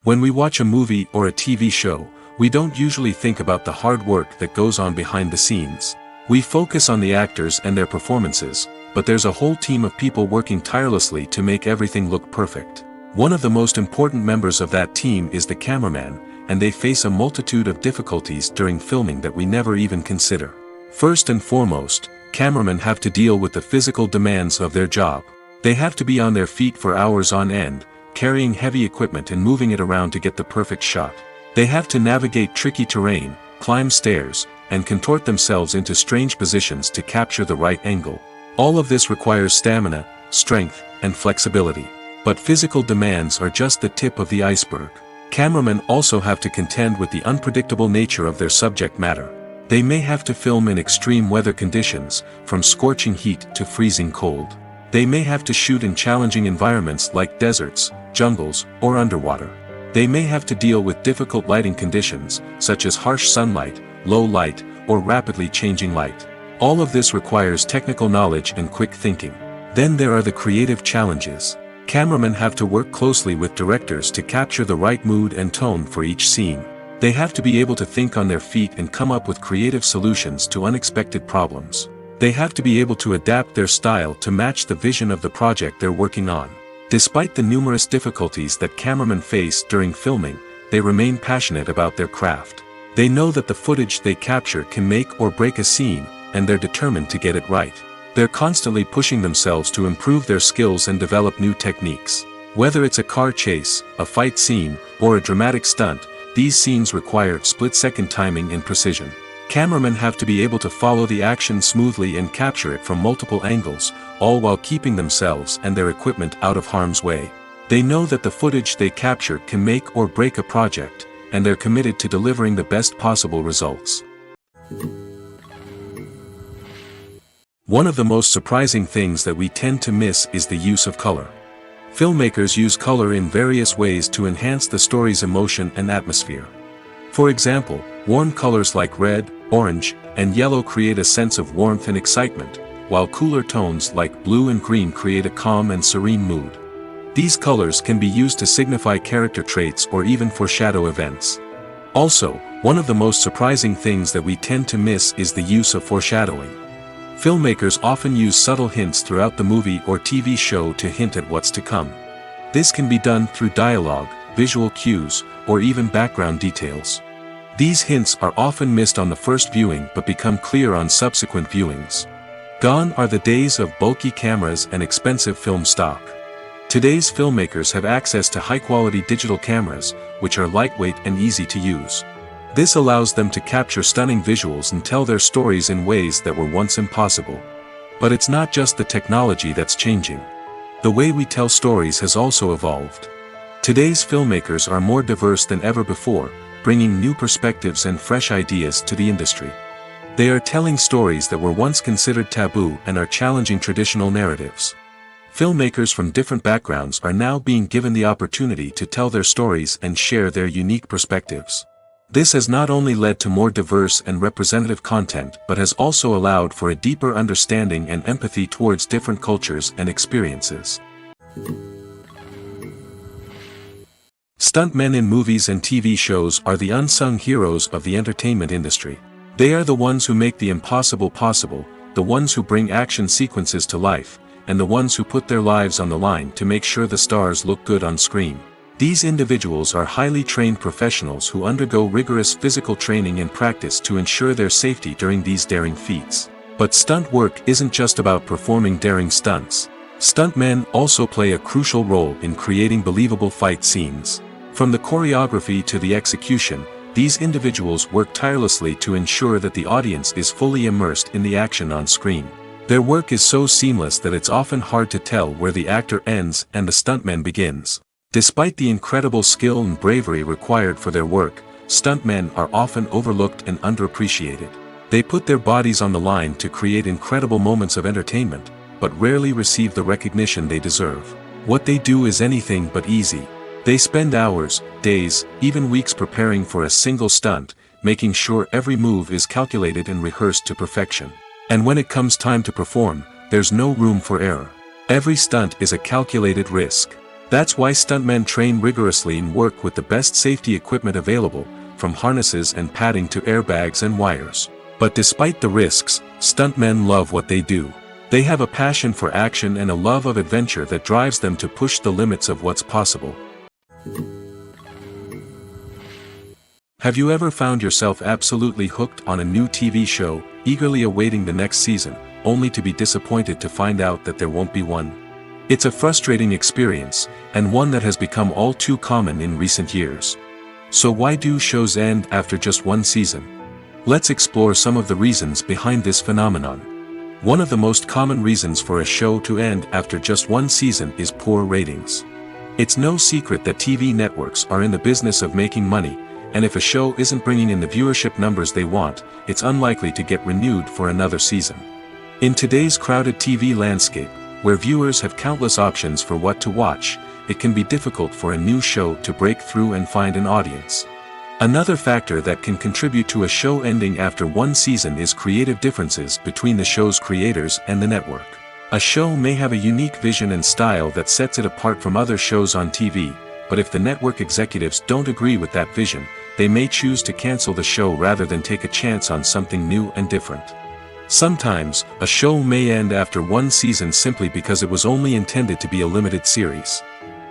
When we watch a movie or a TV show, we don't usually think about the hard work that goes on behind the scenes. We focus on the actors and their performances, but there's a whole team of people working tirelessly to make everything look perfect. One of the most important members of that team is the cameraman, and they face a multitude of difficulties during filming that we never even consider. First and foremost, cameramen have to deal with the physical demands of their job. They have to be on their feet for hours on end, carrying heavy equipment and moving it around to get the perfect shot. They have to navigate tricky terrain, climb stairs, and contort themselves into strange positions to capture the right angle. All of this requires stamina, strength, and flexibility. But physical demands are just the tip of the iceberg. Cameramen also have to contend with the unpredictable nature of their subject matter. They may have to film in extreme weather conditions, from scorching heat to freezing cold. They may have to shoot in challenging environments like deserts, jungles, or underwater. They may have to deal with difficult lighting conditions, such as harsh sunlight, low light, or rapidly changing light. All of this requires technical knowledge and quick thinking. Then there are the creative challenges. Cameramen have to work closely with directors to capture the right mood and tone for each scene. They have to be able to think on their feet and come up with creative solutions to unexpected problems. They have to be able to adapt their style to match the vision of the project they're working on. Despite the numerous difficulties that cameramen face during filming, they remain passionate about their craft. They know that the footage they capture can make or break a scene, and they're determined to get it right. They're constantly pushing themselves to improve their skills and develop new techniques. Whether it's a car chase, a fight scene, or a dramatic stunt, these scenes require split-second timing and precision. Cameramen have to be able to follow the action smoothly and capture it from multiple angles, all while keeping themselves and their equipment out of harm's way. They know that the footage they capture can make or break a project, and they're committed to delivering the best possible results. One of the most surprising things that we tend to miss is the use of color. Filmmakers use color in various ways to enhance the story's emotion and atmosphere. For example, warm colors like red, orange, and yellow create a sense of warmth and excitement, while cooler tones like blue and green create a calm and serene mood. These colors can be used to signify character traits or even foreshadow events. Also, one of the most surprising things that we tend to miss is the use of foreshadowing. Filmmakers often use subtle hints throughout the movie or TV show to hint at what's to come. This can be done through dialogue, visual cues, or even background details. These hints are often missed on the first viewing but become clear on subsequent viewings. Gone are the days of bulky cameras and expensive film stock. Today's filmmakers have access to high-quality digital cameras, which are lightweight and easy to use. This allows them to capture stunning visuals and tell their stories in ways that were once impossible. But it's not just the technology that's changing. The way we tell stories has also evolved. Today's filmmakers are more diverse than ever before, bringing new perspectives and fresh ideas to the industry. They are telling stories that were once considered taboo and are challenging traditional narratives. Filmmakers from different backgrounds are now being given the opportunity to tell their stories and share their unique perspectives. This has not only led to more diverse and representative content but has also allowed for a deeper understanding and empathy towards different cultures and experiences. Stuntmen in movies and TV shows are the unsung heroes of the entertainment industry. They are the ones who make the impossible possible, the ones who bring action sequences to life, and the ones who put their lives on the line to make sure the stars look good on screen. These individuals are highly trained professionals who undergo rigorous physical training and practice to ensure their safety during these daring feats. But stunt work isn't just about performing daring stunts. Stuntmen also play a crucial role in creating believable fight scenes. From the choreography to the execution, these individuals work tirelessly to ensure that the audience is fully immersed in the action on screen. Their work is so seamless that it's often hard to tell where the actor ends and the stuntman begins. Despite the incredible skill and bravery required for their work, stuntmen are often overlooked and underappreciated. They put their bodies on the line to create incredible moments of entertainment, but rarely receive the recognition they deserve. What they do is anything but easy. They spend hours, days, even weeks preparing for a single stunt, making sure every move is calculated and rehearsed to perfection. And when it comes time to perform, there's no room for error. Every stunt is a calculated risk. That's why stuntmen train rigorously and work with the best safety equipment available, from harnesses and padding to airbags and wires. But despite the risks, stuntmen love what they do. They have a passion for action and a love of adventure that drives them to push the limits of what's possible. Have you ever found yourself absolutely hooked on a new TV show, eagerly awaiting the next season, only to be disappointed to find out that there won't be one? It's a frustrating experience, and one that has become all too common in recent years. So why do shows end after just one season? Let's explore some of the reasons behind this phenomenon. One of the most common reasons for a show to end after just one season is poor ratings. It's no secret that TV networks are in the business of making money, and if a show isn't bringing in the viewership numbers they want, it's unlikely to get renewed for another season. In today's crowded TV landscape, where viewers have countless options for what to watch, it can be difficult for a new show to break through and find an audience. Another factor that can contribute to a show ending after one season is creative differences between the show's creators and the network. A show may have a unique vision and style that sets it apart from other shows on TV, but if the network executives don't agree with that vision, they may choose to cancel the show rather than take a chance on something new and different. Sometimes, a show may end after one season simply because it was only intended to be a limited series.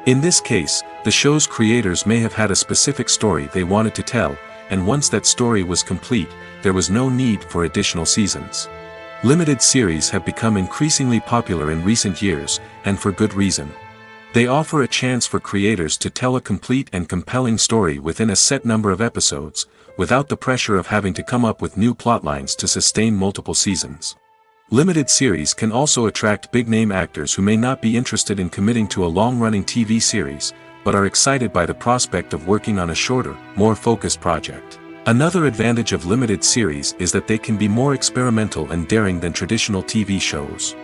In this case, the show's creators may have had a specific story they wanted to tell, and once that story was complete, there was no need for additional seasons. Limited series have become increasingly popular in recent years, and for good reason. They offer a chance for creators to tell a complete and compelling story within a set number of episodes, without the pressure of having to come up with new plotlines to sustain multiple seasons. Limited series can also attract big-name actors who may not be interested in committing to a long-running TV series, but are excited by the prospect of working on a shorter, more focused project. Another advantage of limited series is that they can be more experimental and daring than traditional TV shows.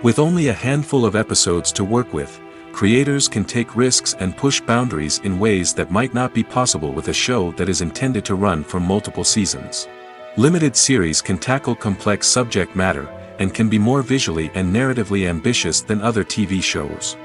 With only a handful of episodes to work with, creators can take risks and push boundaries in ways that might not be possible with a show that is intended to run for multiple seasons. Limited series can tackle complex subject matter, and can be more visually and narratively ambitious than other TV shows.